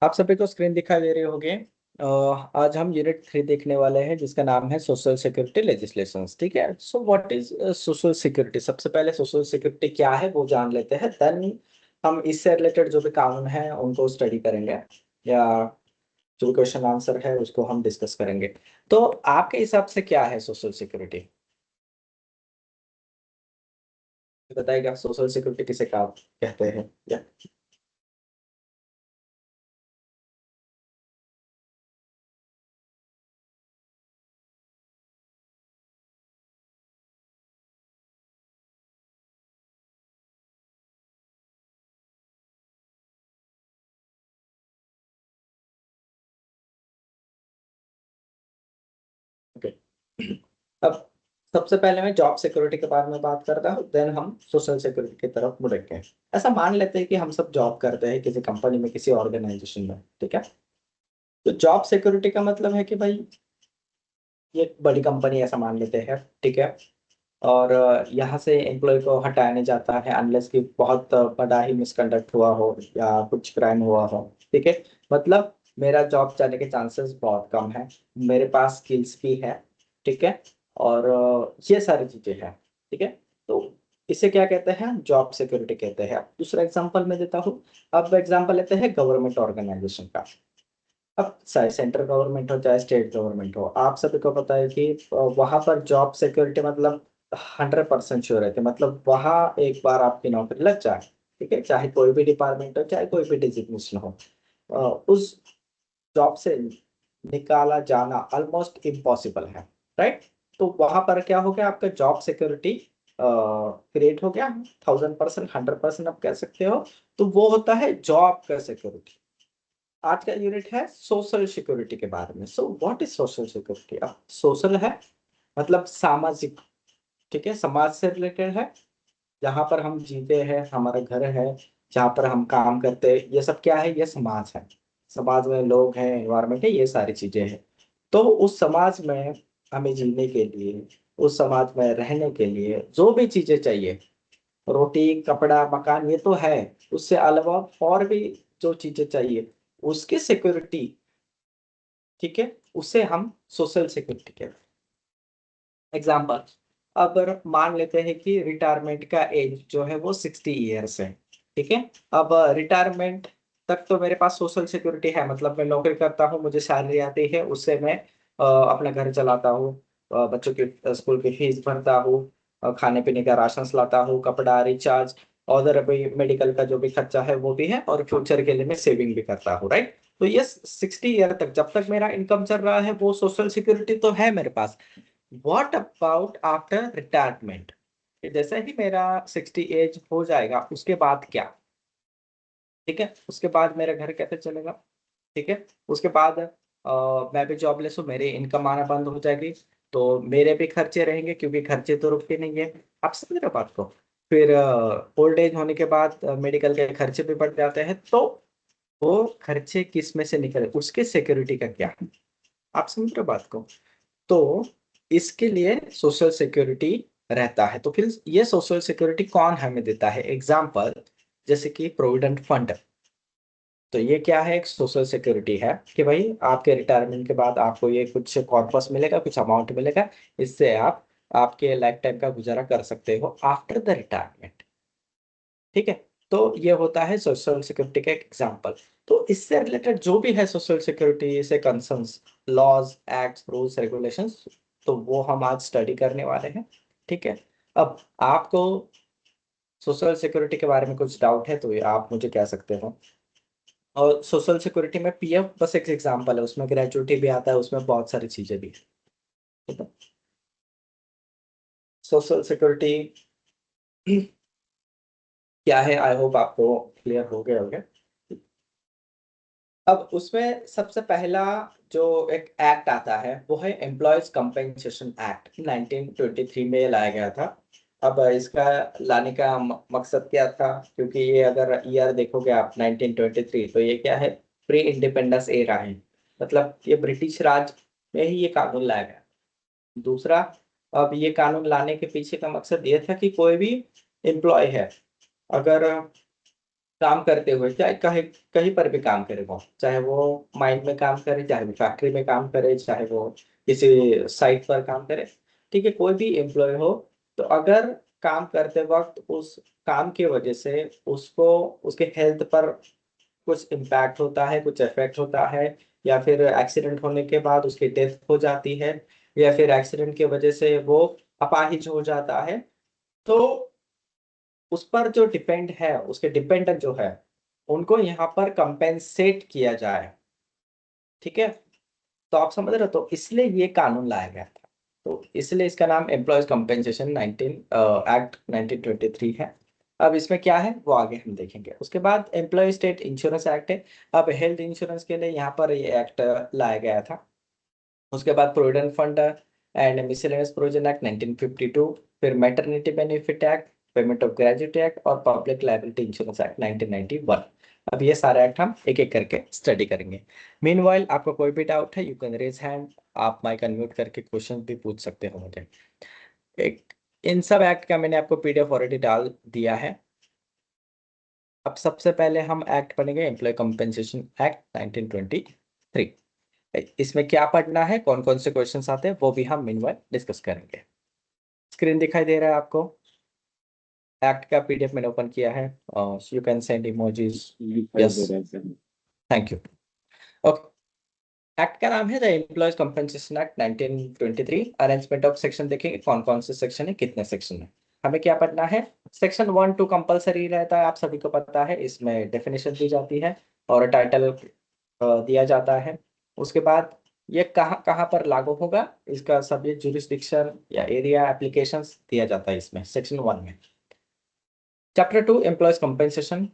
आप सभी को स्क्रीन दिखाई दे रही होगी। आज हम यूनिट 3 देखने वाले हैं जिसका नाम है सोशल सिक्योरिटी लेजिस्लेशंस। ठीक है, so what is social security. सबसे पहले सोशल सिक्योरिटी क्या है वो जान लेते हैं, देन हम इससे रिलेटेड जो भी कानून है उनको स्टडी करेंगे, या जो क्वेश्चन आंसर है उसको हम डिस्कस करेंगे। तो आपके हिसाब से क्या है सोशल सिक्योरिटी, बताइएगा। सोशल सिक्योरिटी किसे कहा कहते हैं या ओके। अब सबसे पहले मैं जॉब सिक्योरिटी के बारे में बात करता हूँ, देन हम सोशल सिक्योरिटी की तरफ मुड़ेंगे। ऐसा मान लेते हैं कि हम सब जॉब करते हैं किसी कंपनी में, किसी ऑर्गेनाइजेशन में, ठीक है। तो जॉब सिक्योरिटी का मतलब है कि भाई ये एक बड़ी कंपनी ऐसा मान लेते हैं, ठीक है। और यहाँ से एम्प्लॉय को हटाया नहीं जाता है अनलेस कि बहुत बड़ा ही मिसकंडक्ट हुआ हो या कुछ क्राइम हुआ हो, ठीक है। मतलब मेरा जॉब जाने के चांसेस बहुत कम है, मेरे पास स्किल्स भी है, ठीक है। और ये सारी चीजें हैं, ठीक है। तो इसे क्या कहते हैं, जॉब सिक्योरिटी कहते हैं। अब दूसरा एग्जांपल मैं देता हूँ। अब एग्जांपल लेते हैं गवर्नमेंट ऑर्गेनाइजेशन का। अब चाहे सेंट्रल गवर्नमेंट हो चाहे स्टेट गवर्नमेंट हो, आप सभी को पता है कि वहां पर जॉब सिक्योरिटी मतलब 100% श्योर है, मतलब वहां एक बार आपकी नौकरी लग जाए, ठीक है, चाहे कोई भी डिपार्टमेंट हो चाहे कोई भी डिजिग्नेशन हो, उस जॉब से निकाला जाना ऑलमोस्ट इम्पॉसिबल है, राइट। तो वहां पर क्या हो गया, आपका जॉब सिक्योरिटी क्रिएट हो गया, 1000%, 100% आप कह सकते हो। तो वो होता है जॉब का सिक्योरिटी। आज का यूनिट है सोशल सिक्योरिटी के बारे में। So what is social security. अब सोशल है मतलब सामाजिक, ठीक है, समाज से रिलेटेड है। जहाँ पर हम जीते हैं, हमारा घर है, जहाँ पर हम काम करते हैं, ये सब क्या है, ये समाज है। समाज में लोग हैं, एनवायरमेंट है, ये सारी चीजें हैं। तो उस समाज में हमें जीने के लिए, उस समाज में रहने के लिए जो भी चीजें चाहिए, रोटी कपड़ा मकान, ये तो है। उससे अलावा और भी जो चीजें चाहिए, उसकी सिक्योरिटी, ठीक है, उसे हम सोशल सिक्योरिटी कहते हैं। एग्जाम्पल, अब मान लेते हैं कि रिटायरमेंट का एज जो है वो 60 ईयर्स है, ठीक है। अब रिटायरमेंट तक तो मेरे पास सोशल सिक्योरिटी है, मतलब मैं नौकरी करता हूँ, मुझे सैलरी आती है, उससे मैं अपना घर चलाता हूँ, बच्चों की स्कूल की फीस भरता हूँ, खाने पीने का राशन लाता हूँ, कपड़ा रिचार्ज, और अभी मेडिकल का जो भी खर्चा है वो भी है, और फ्यूचर के लिए मैं सेविंग भी करता हूँ, राइट। तो ये 60 ईयर तक जब तक मेरा इनकम चल रहा है वो सोशल सिक्योरिटी तो है मेरे पास। व्हाट अबाउट आफ्टर रिटायरमेंट, जैसे ही मेरा 60 एज हो जाएगा उसके बाद क्या, ठीक है, उसके बाद मेरा घर कैसे चलेगा, ठीक है। उसके बाद मैं भी जॉबलेस हूँ, मेरी इनकम आना बंद हो जाएगी, तो मेरे भी खर्चे रहेंगे क्योंकि खर्चे तो रुकते नहीं है। आप समझ रहे हो बात को। फिर ओल्ड एज होने के बाद मेडिकल के खर्चे भी बढ़ जाते हैं, तो वो खर्चे किस में से निकले, उसके सिक्योरिटी का क्या। आप समझ रहे हो बात को। तो इसके लिए सोशल सिक्योरिटी रहता है। तो फिर ये सोशल सिक्योरिटी कौन हमें देता है, एग्जाम्पल जैसे कि प्रोविडेंट फंड। तो ये क्या है, एक सोशल सिक्योरिटी है कि भाई आपके रिटायरमेंट के बाद आपको ये कुछ कॉर्पस मिलेगा, कुछ अमाउंट मिलेगा, इससे आप आपके लाइफ टाइम का गुजारा कर सकते हो आफ्टर द रिटायरमेंट, ठीक है। तो ये होता है सोशल सिक्योरिटी का एक एग्जाम्पल। तो इससे रिलेटेड जो भी है सोशल सिक्योरिटी से concerns, laws acts rules regulations, तो वो हम आज स्टडी करने वाले हैं, ठीक है। अब आपको सोशल सिक्योरिटी के बारे में कुछ डाउट है तो ये आप मुझे कह सकते हो। और सोशल सिक्योरिटी में पीएफ बस एक एग्जांपल है, उसमें ग्रेजुइटी भी आता है, उसमें बहुत सारी चीजें भी है, ठीक है। सोशल सिक्योरिटी क्या है, आई होप आपको क्लियर हो गया होगा। अब उसमें सबसे पहला जो एक एक्ट आता है वो है एम्प्लॉयज कंपेंसेशन एक्ट, 1923 में ये लाया गया था। अब इसका लाने का मकसद क्या था, क्योंकि ये अगर ईयर देखोगे आप 1923, तो ये क्या है, प्री इंडिपेंडेंस एरा है, मतलब ये ब्रिटिश राज में ही ये कानून लाया गया। दूसरा, अब ये कानून लाने के पीछे का मकसद ये था कि कोई भी एम्प्लॉय है, अगर काम करते हुए, चाहे कहीं कहीं पर भी काम करे वो, चाहे वो माइन में काम करे, चाहे वो फैक्ट्री में काम करे, चाहे वो किसी साइट पर काम करे, ठीक है, कोई भी एम्प्लॉय हो, तो अगर काम करते वक्त उस काम की वजह से उसको उसके हेल्थ पर कुछ इम्पैक्ट होता है, कुछ इफेक्ट होता है, या फिर एक्सीडेंट होने के बाद उसकी डेथ हो जाती है, या फिर एक्सीडेंट की वजह से वो अपाहिज हो जाता है, तो उस पर जो डिपेंड है, उसके डिपेंडेंट जो है, उनको यहाँ पर कंपेंसेट किया जाए, ठीक है। तो आप समझ रहे हो, तो इसलिए ये कानून लाया गया था। तो इसलिए इसका नाम एम्प्लॉयज कंपेंसेशन 19 एक्ट 1923 है। अब इसमें क्या है वो आगे हम देखेंगे। उसके बाद एम्प्लॉय स्टेट इंश्योरेंस एक्ट है। अब हेल्थ इंश्योरेंस के लिए यहाँ पर ये एक्ट लाया गया था। उसके बाद provident fund and miscellaneous provision act 1952, फिर maternity benefit act, payment of graduate act और पब्लिक लायबिलिटी इंश्योरेंस एक्ट 1991। अब ये सारे एक्ट हम एक एक करके स्टडी करेंगे। मीनवाइल आपको कोई भी डाउट है, यू कैन रेज हैंड, आप माइक अनम्यूट करके क्वेश्चन भी पूछ सकते हो मुझे। एक इन सब एक्ट का मैंने आपको पीडीएफ ऑलरेडी डाल दिया है। अब सबसे पहले हम एक्ट पढ़ेंगे एम्प्लॉय कंपेंसेशन एक्ट 1923। इसमें क्या पढ़ना है, कौन कौन से क्वेश्चंस आते हैं, वो भी हम मीनवाइल डिस्कस करेंगे। स्क्रीन दिखाई दे रहा है आपको? एक्ट का पीडीएफ मैंने ओपन किया है। You can send emojis. Yes, thank you. Okay, act का नाम है the employees compensation act 1923। Arrangement of section देखेंगे कौन कौन से सेक्शन है, कितने सेक्शन है। हमें क्या पढ़ना है, सेक्शन 1 2 कंपलसरी रहता है, आप सभी को पता है। इसमें डेफिनेशन दी जाती है और टाइटल दिया जाता है। उसके बाद ये कहाँ कहाँ पर लागू होगा, इसका सब्जेक्ट जुरिस्डिक्शन या एरिया एप्लीकेशंस दिया जाता है इसमें सेक्शन 1 में। चैप्टर 2 एम्प्लॉयज कंपेंसेशन,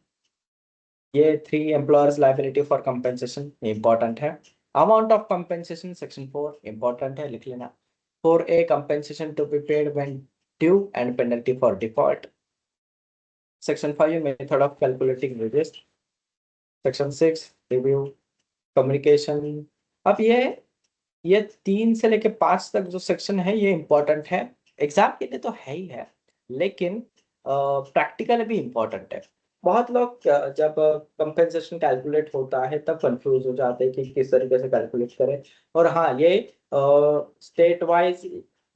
ये 3 employers liability for compensation important है। Amount of compensation section 4 important है, लिख लेना। 4A compensation to be paid when due and penalty for default. Section 5 method of calculating wages. Section 6 review communication. अब ये 3 से लेके 5 तक जो सेक्शन है ये इंपॉर्टेंट है, एग्जाम के लिए तो है ही है, लेकिन प्रैक्टिकल भी इंपॉर्टेंट है। बहुत लोग जब कंपेंसेशन कैलकुलेट होता है तब कंफ्यूज हो जाते हैं कि किस तरीके से कैलकुलेट करें। और हाँ, ये स्टेट वाइज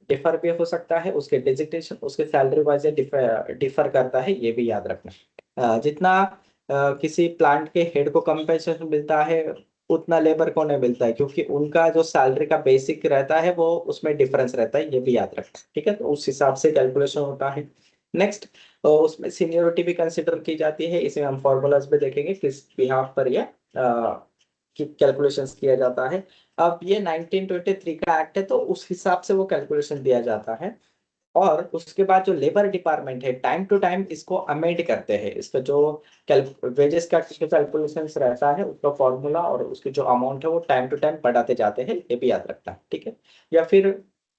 डिफर भी हो सकता है, उसके डिजिग्नेशन उसके सैलरी वाइज डिफर डिफर करता है, ये भी याद रखना। जितना किसी प्लांट के हेड को कंपेंसेशन मिलता है, उतना लेबर को नहीं मिलता है, क्योंकि उनका जो सैलरी का बेसिक रहता है वो उसमें डिफरेंस रहता है, ये भी याद रखना, ठीक है। तो उस हिसाब से कैलकुलेशन होता है। नेक्स्ट, उसमें सीनियोरिटी भी कंसिडर की जाती है, इसमें हम फॉर्मूलाज में देखेंगे किस बिहाफ पर ये कैलकुलेशंस किया जाता है। अब ये 1923 का एक्ट है, तो उस हिसाब से वो कैलकुलेशन दिया जाता है। और उसके बाद जो लेबर डिपार्टमेंट है टाइम टू टाइम इसको अमेंड करते हैं, इसका जो वेजेस का कैलकुलेशन रहता है उसका फॉर्मूला और उसकी जो अमाउंट है वो टाइम टू टाइम बढ़ाते जाते हैं, ये भी याद रखना है, ठीक है। या फिर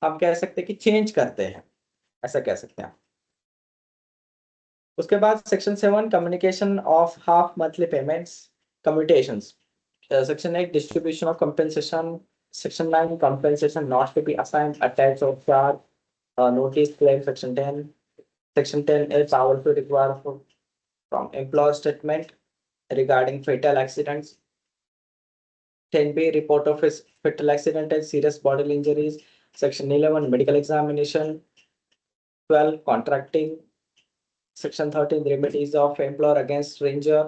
हम कह सकते हैं कि चेंज करते हैं, ऐसा कह सकते हैं। उसके बाद section 7 communication of half monthly payments commutations. Section 8 distribution of compensation. Section 9 compensation not to be assigned, attached or charged, notice claim. Section 10. Section 10 is power to require from employer statement regarding fatal accidents. 10B report of fatal accident and serious bodily injuries. Section 11 medical examination. 12 contracting. Section 13 remedies of employer against stranger.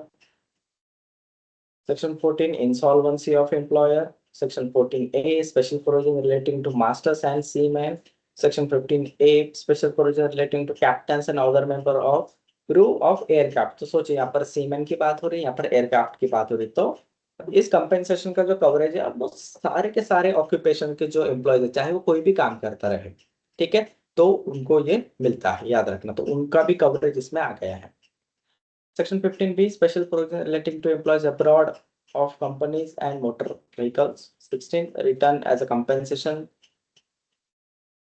Section 14 insolvency of employer. Section 14A special provision relating to masters and seamen. Section 15A special provision relating to captains and other member of crew of aircraft। तो सोचिए यहाँ पर seaman की बात हो रही है, यहाँ पर एयरक्राफ्ट की बात हो रही है। तो इस कंपेंसेशन का जो कवरेज है, अब वो सारे के सारे ऑक्यूपेशन के जो एम्प्लॉयज है, चाहे वो कोई भी काम करता रहे, ठीक है, तो उनको ये मिलता है, याद रखना। तो उनका भी कवरेज इसमें आ गया है। Section 15B special provision relating to employees abroad of companies and motor vehicles. 16 return as a compensation.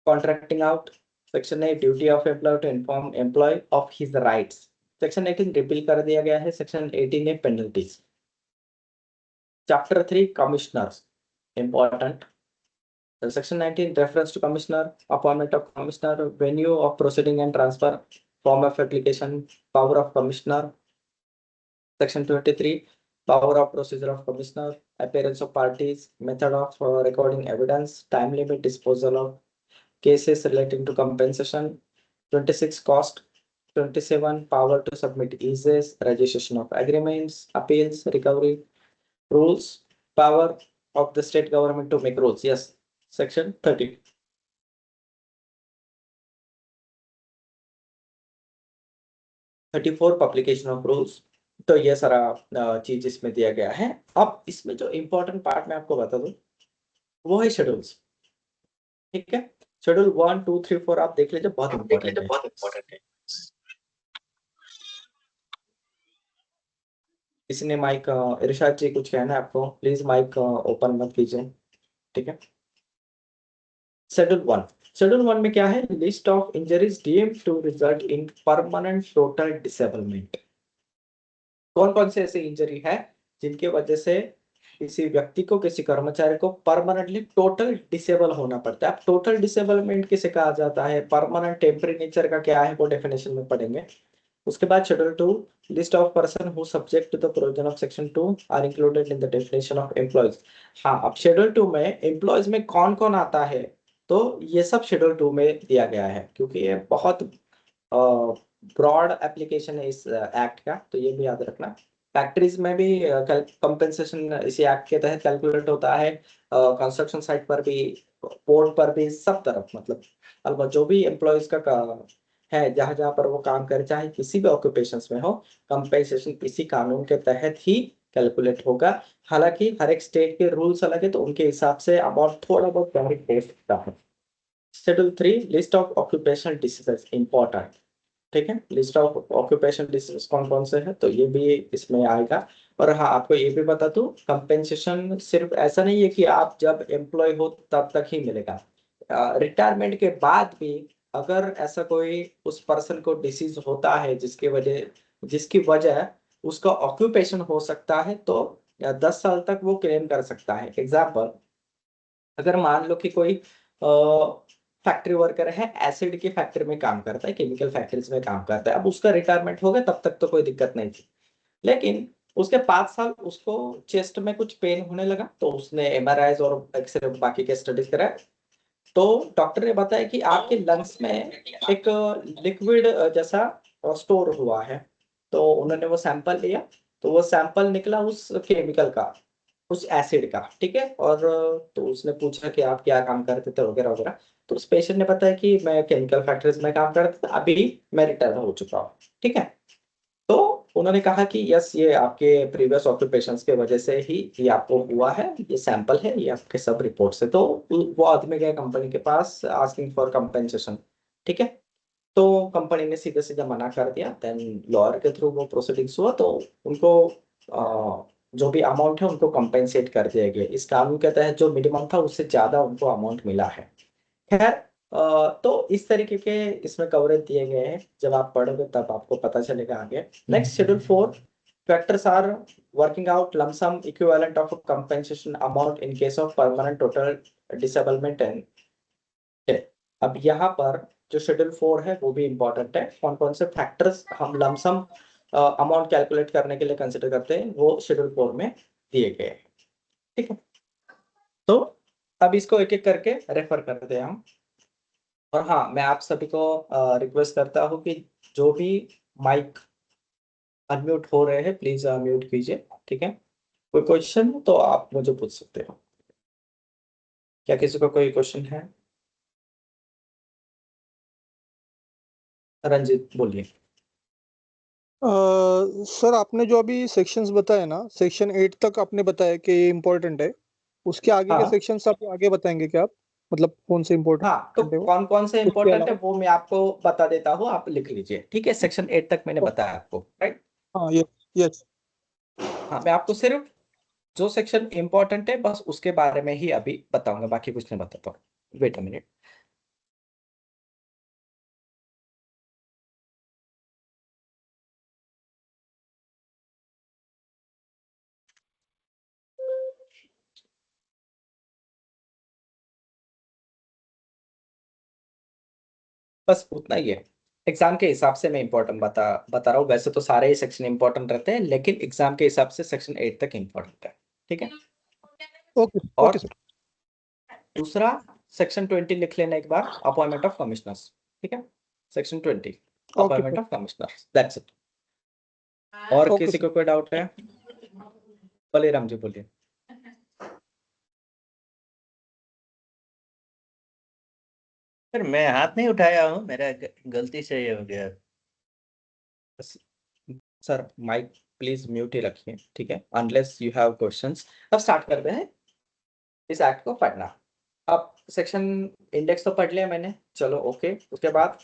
Contracting out. Section 8 duty of employer to inform employee of his rights. Section 18 repeal कर दिया गया है। Section 18 है penalties. Chapter 3 commissioners important. Section 19 reference to commissioner, appointment of commissioner, venue of proceeding and transfer, form of application, power of commissioner. Section 23, power of procedure of commissioner, appearance of parties, method of recording evidence, time limit disposal of cases relating to compensation. 26, cost. 27, power to submit eases, registration of agreements, appeals, recovery, rules, power of the state government to make rules. Yes, section 30. 34, publication of rules. तो ये सारा चीज इसमें दिया गया है। अब इसमें जो इंपॉर्टेंट पार्ट मैं आपको बता दूं वो है शेड्यूल्स। ठीक है, शेड्यूल 1, 2, 3, 4 आप देख लीजिए, बहुत इंपॉर्टेंट है। किसी ने माइक, इरशाद जी कुछ कहना है आपको, प्लीज माइक ओपन मत कीजिए। ठीक है, शेड्यूल 1 में क्या है, list of injuries deemed to result in permanent total disablement. कौन कौन से ऐसे इंजरी है जिनकी वजह से किसी व्यक्ति को, किसी कर्मचारी को परमानेंटली टोटल डिसेबल होना पड़ता है। अब टोटल डिसेबलमेंट किसे कहा जाता है, परमानेंट टेम्पररी नेचर का क्या है वो डेफिनेशन में पढ़ेंगे। उसके बाद schedule 2, list of person who subject to the provision of section 2 are included in the definition of employees. हाँ, अब शेड्यूल 2 में एम्प्लॉयज में कौन कौन आता है, तो ये सब शेड्यूल 2 में दिया गया है, क्योंकि ये बहुत ब्रॉड एप्लीकेशन है इस एक्ट का, तो ये भी याद रखना। फैक्ट्रीज में भी कंपेंसेशन इसी एक्ट के तहत कैलकुलेट होता है, कंस्ट्रक्शन साइट पर भी, पोर्ट पर भी, सब तरफ, मतलब अलबत्ता जो भी एम्प्लॉयज का है, जहां जहां पर वो काम करे, चाहे किसी भी ऑक्यूपेशन में हो, कंपेंसेशन इसी कानून के तहत ही कैलकुलेट होगा। हालांकि हर एक स्टेट के रूल्स अलग है, तो उनके हिसाब से अमाउंट थोड़ा बहुत वैरी हो सकता है। Schedule 3, list of occupational diseases, important. ठीक है, लिस्ट ऑफ ऑक्यूपेशन डिसीज कौन कौन से हैं, तो ये भी इसमें आएगा। और हाँ, आपको ये भी बता दूं, कंपेंसेशन सिर्फ ऐसा नहीं है कि आप जब एम्प्लॉय हो तब तक ही मिलेगा। रिटायरमेंट के बाद भी अगर ऐसा कोई उस पर्सन को डिसीज होता है जिसकी वजह उसका ऑक्यूपेशन हो सकता है, तो 10 साल तक वो क्लेम कर सकता है। एग्जाम्पल, अगर मान लो कि कोई फैक्ट्री वर्कर है, एसिड की फैक्ट्री में काम करता है, केमिकल फैक्ट्रीज में काम करता है, अब उसका रिटायरमेंट हो गया, तब तक तो कोई दिक्कत नहीं थी। लेकिन उसके 5 साल उसको चेस्ट में कुछ पेन होने लगा, तो उसने एमआरआई और एक्सरे बाकी के स्टडीज कराए, तो डॉक्टर ने बताया कि आपके लंग्स में एक लिक्विड जैसा स्टोर हुआ है। तो उन्होंने वो सैंपल लिया, तो वो सैंपल निकला उस केमिकल का, उस एसिड का। ठीक है, और तो उसने पूछा कि आप क्या काम करते थे वगैरह वगैरह, तो उस पेशेंट ने बताया कि मैं केमिकल फैक्ट्रीज में काम करता था, अभी मैं रिटायर हो चुका हूँ। ठीक है, तो उन्होंने कहा कि यस, ये आपके प्रीवियस ऑक्यूपेशंस के वजह से ही ये आपको हुआ है, ये सैंपल है, ये आपके सब रिपोर्ट से। तो वो आदमी गया कंपनी के पास आस्किंग फॉर कंपेंसेशन। ठीक है, तो कंपनी ने सीधे सीधे मना कर दिया। देन लॉयर के थ्रू वो प्रोसीडिंग्स हुआ, तो उनको जो भी अमाउंट है उनको कंपेंसेट कर दिया गया। इस कानून के तहत जो मिनिमम था उससे ज्यादा उनको अमाउंट मिला है। खैर, तो इस तरीके के इसमें कवरेज दिए गए हैं, जब आप पढ़ोगे तब आपको पता चलेगा आगे। Next, schedule 4, factors are working out lump sum equivalent of compensation amount in case of permanent total disablement and. अब यहाँ पर जो शेड्यूल 4 है वो भी इंपॉर्टेंट है। कौन कौन से फैक्टर्स हम लमसम अमाउंट कैलकुलेट करने के लिए कंसिडर करते हैं, वो शेड्यूल 4 में दिए गए हैं। ठीक है, तो अब इसको एक एक करके रेफर करते हैं हम। और हाँ, मैं आप सभी को रिक्वेस्ट करता हूँ कि जो भी माइक अनम्यूट हो रहे हैं, प्लीज म्यूट कीजिए। ठीक है, कोई क्वेश्चन हो तो आप मुझे पूछ सकते हो। क्या किसी को कोई क्वेश्चन है? रंजित बोलिए। सर आपने जो अभी सेक्शंस बताए ना, सेक्शन 8 तक आपने बताया कि ये इम्पोर्टेंट है। उसके आगे के हाँ सेक्शंस आप आगे बताएंगे क्या आप? मतलब कौन से हाँ, तो इम्पोर्टेंट है वो? कौन कौन से उसके इंपॉर्टेंट है अलावा? वो मैं आपको बता देता हूँ, आप लिख लीजिए। ठीक है, सेक्शन 8 तक मैंने बताया आपको, राइट। हाँ, ये यस। हाँ, मैं आपको सिर्फ जो सेक्शन इंपॉर्टेंट है बस उसके बारे में ही अभी बताऊंगा, बाकी कुछ नहीं बताता हूँ। Wait a minute. बस उतना ही है। एग्जाम के हिसाब से मैं इंपॉर्टेंट बता रहा हूँ। वैसे तो सारे ही सेक्शन इंपॉर्टेंट रहते हैं, लेकिन एग्जाम के हिसाब से सेक्शन 8 तक इंपॉर्टेंट है, ठीक है। ओके और ओके सर। दूसरा सेक्शन 20 लिख लेना एक बार, अपॉइंटमेंट ऑफ कमिश्नर्स, ठीक है। Section 20 okay appointment sir. Of commissioners, that's it. और ओके किसी सर। को कोई डाउट है? बोलिए राम जी, बोलिए। सर मैं हाथ नहीं उठाया हूँ, मेरा गलती से ये हो गया। सर माइक प्लीज म्यूट ही रखिए, ठीक है, अनलेस यू हैव क्वेश्चंस। अब स्टार्ट करते हैं इस एक्ट को पढ़ना। अब सेक्शन इंडेक्स तो पढ़ लिया मैंने, चलो ओके। उसके बाद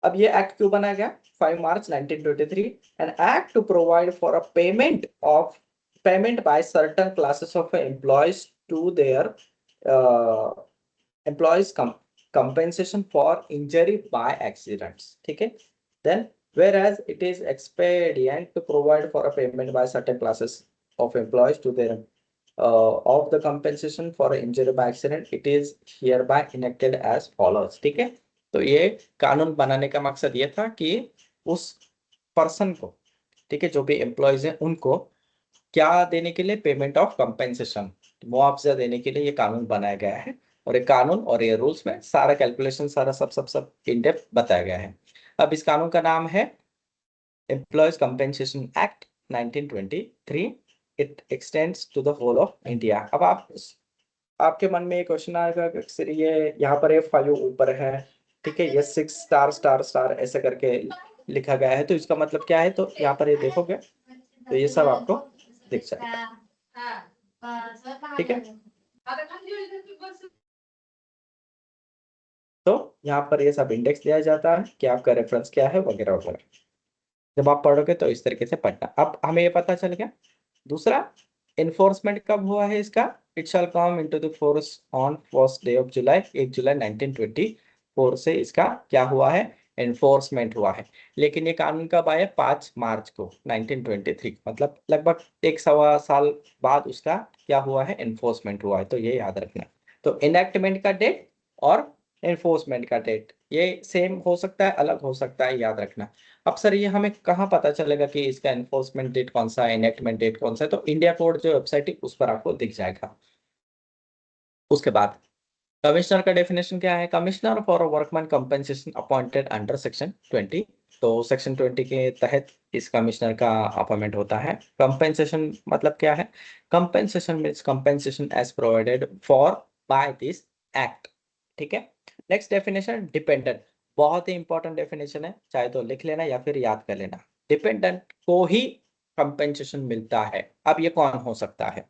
अब ये एक्ट क्यों बनाया गया? 5 March 1923, an act to provide for a payment by certain classes of employees to their employees compensation for injury by accidents, ठीक है। Then whereas it is expedient to provide for a payment by certain classes of employees to their of the compensation for injury by accident, it is hereby enacted as follows, ठीक है। तो ये कानून बनाने का मकसद ये था कि उस पर्सन को, ठीक है, जो भी एम्प्लॉयज हैं उनको क्या देने के लिए? पेमेंट ऑफ कंपेंसेशन, मुआवजा देने के लिए ये कानून बनाया गया है। और ये कानून और ये रूल्स में सारा कैलकुलेशन, सारा सब इन डेप्थ बताया गया है। अब इस कानून का नाम है employees compensation act 1923। It extends to the whole of India. अब आपके मन में ये क्वेश्चन आएगा कि सर ये यहाँ पर F5 ऊपर है, ठीक है, ये 6 स्टार स्टार स्टार ऐसे करके लिखा गया है, तो इसका मतलब क्या है? तो यहाँ पर ये देखोगे तो ये सब आपको दिख जाएगा, ठीक है। तो यहाँ पर ये सब इंडेक्स दिया जाता है कि आपका रेफरेंस क्या है वगैरह वगैरह। जब आप पढ़ोगे तो इस तरीके से पढ़ना। अब हमें ये पता चल गया। दूसरा, इन्फोर्समेंट कब हुआ है इसका? It shall come into the force on first day of July, 1 जुलाई 1924 से इसका क्या हुआ है? एनफोर्समेंट हुआ है। लेकिन ये कानून कब आया? 5 मार्च को 1923, मतलब लगभग 1 सवा साल बाद उसका क्या हुआ है? एनफोर्समेंट हुआ है। तो ये याद रखना। तो इनएक्टमेंट का डेट और एनफोर्समेंट का डेट ये सेम हो सकता है, अलग हो सकता है, याद रखना। अब सर ये हमें कहाँ पता चलेगा कि इसका एनफोर्समेंट डेट कौन सा है, इनएक्टमेंट डेट कौन सा है? तो इंडिया कोड जो वेबसाइट है उस पर आपको दिख जाएगा। उसके बाद कमिश्नर का डेफिनेशन क्या है? Commissioner for workman compensation appointed under section 20। तो सेक्शन 20 के तहत इस कमिश्नर का अपॉइंटमेंट होता है। कंपनसेशन मतलब क्या है? Compensation means compensation as provided for by this act, ठीक है। Next definition, dependent. बहुत ही इंपॉर्टेंट डेफिनेशन है, चाहे तो लिख लेना या फिर याद कर लेना। डिपेंडेंट को ही कंपनसेशन मिलता है। अब ये कौन हो सकता है?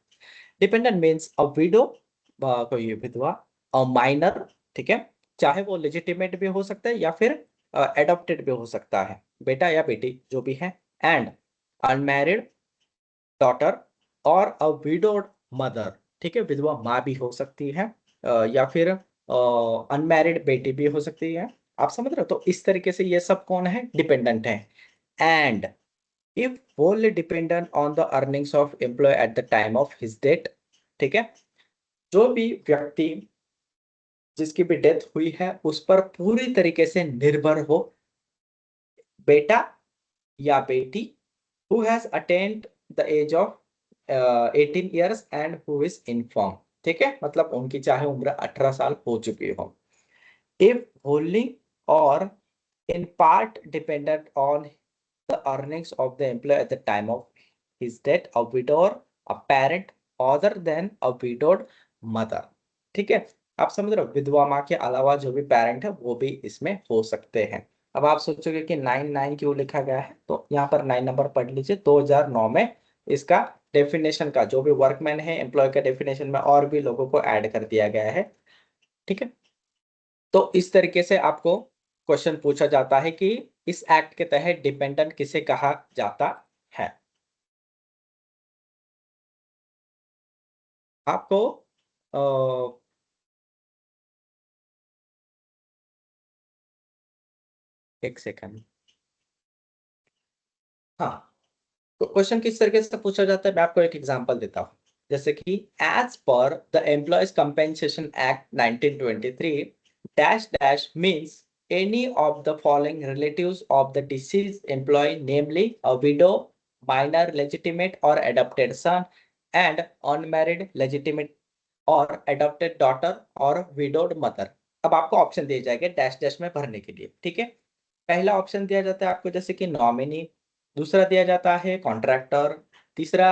डिपेंडेंट मीन्स अ विडो, कोई विधवा, अ माइनर, ठीक है, चाहे वो लेजिटिमेट भी हो सकता है या फिर एडॉप्टेड भी हो सकता है, बेटा या बेटी जो भी है, एंड अनमैरिड डॉटर और अ विडोड मदर, ठीक है, विधवा माँ भी हो सकती है, या फिर अनमैरिड बेटी भी हो सकती है। आप समझ रहे हो? तो इस तरीके से ये सब कौन है? डिपेंडेंट है। And if wholly dependent on the earnings of employee at the time of his death, ठीक है, जो भी व्यक्ति जिसकी भी डेथ हुई है उस पर पूरी तरीके से निर्भर हो, बेटा या बेटी, who has attained the age of 18 years and who is infirm, ठीक है, मतलब उनकी चाहे उम्र 18 साल हो चुकी हो। If wholly or in part dependent on the earnings of the employee at the time of his death, a widower, a parent other than a widowed mother, ठीक है। आप समझ रहे हो? विधवा माँ के अलावा जो भी पेरेंट है वो भी इसमें हो सकते हैं। अब आप सोचोगे कि 9 क्यों लिखा गया है? तो यहाँ पर 9 नंबर पढ़ लीजिए। 2009 में इसका डेफिनेशन का, जो भी वर्कमैन है एम्प्लॉय का डेफिनेशन में और भी लोगों को ऐड कर दिया गया है, ठीक है। तो इस तरीके से आपको क्वेश्चन पूछा जाता है कि इस एक्ट के तहत डिपेंडेंट किसे कहा जाता है। आपको एक सेकंड, हाँ, तो क्वेश्चन किस तरीके से पूछा जाता है मैं आपको एक एग्जांपल देता हूँ। जैसे कि एज पर the employees compensation act 1923 dash dash means any of the following relatives of the deceased employee, namely a widow, minor legitimate or adopted son, and unmarried legitimate और adopted daughter और widowed mother। अब आपको option दिए जाएंगे dash dash में भरने के लिए, ठीक है। पहला ऑप्शन दिया जाता है आपको जैसे कि नॉमिनी, दूसरा दिया जाता है कॉन्ट्रैक्टर, तीसरा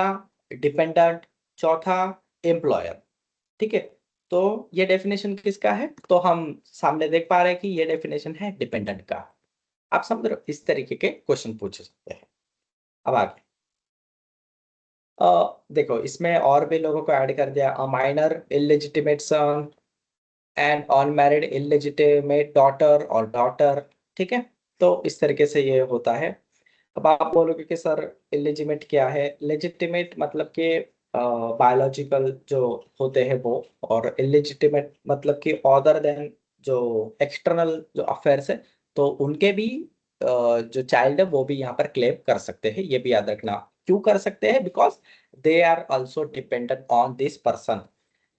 डिपेंडेंट, चौथा एम्प्लॉयर, ठीक है। तो ये डेफिनेशन किसका है, तो हम सामने देख पा रहे हैं कि ये डेफिनेशन है डिपेंडेंट का। आप समझ रहे हो, इस तरीके के क्वेश्चन पूछ सकते हैं। अब आगे देखो इसमें और भी लोगों को ऐड कर दिया, a minor illegitimate son and unmarried illegitimate daughter और डॉटर, ठीक है। तो इस तरीके से ये होता है। अब आप बोलोगे कि सर इलेजिटिमेट क्या है, लेजिटिमेट मतलब कि बायोलॉजिकल जो होते हैं वो, और इलेजिटिमेट मतलब कि अदर देन जो एक्सटर्नल जो अफेयर्स है, तो उनके भी जो चाइल्ड है वो भी यहाँ पर क्लेम कर सकते हैं। ये भी याद रखना, क्यों कर सकते हैं, because they are also dependent on this person.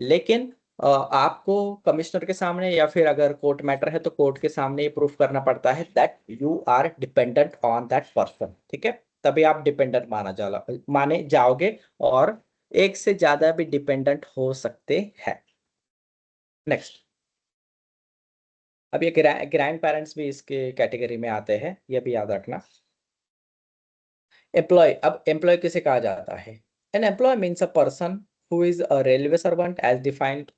लेकिन आपको कमिश्नर के सामने या फिर अगर कोर्ट मैटर है तो कोर्ट के सामने ये प्रूफ करना पड़ता है that you are dependent on that person, ठीक है। तभी आप डिपेंडेंट माने जाओगे, और एक से ज्यादा भी डिपेंडेंट हो सकते हैं। नेक्स्ट, अब ये ग्रैंड पेरेंट्स भी इसके कैटेगरी में आते हैं, ये भी याद रखना। एम्प्लॉय, अब एम्प्लॉय किसे कहा जाता है, an employee means a person who is a railway servant as defined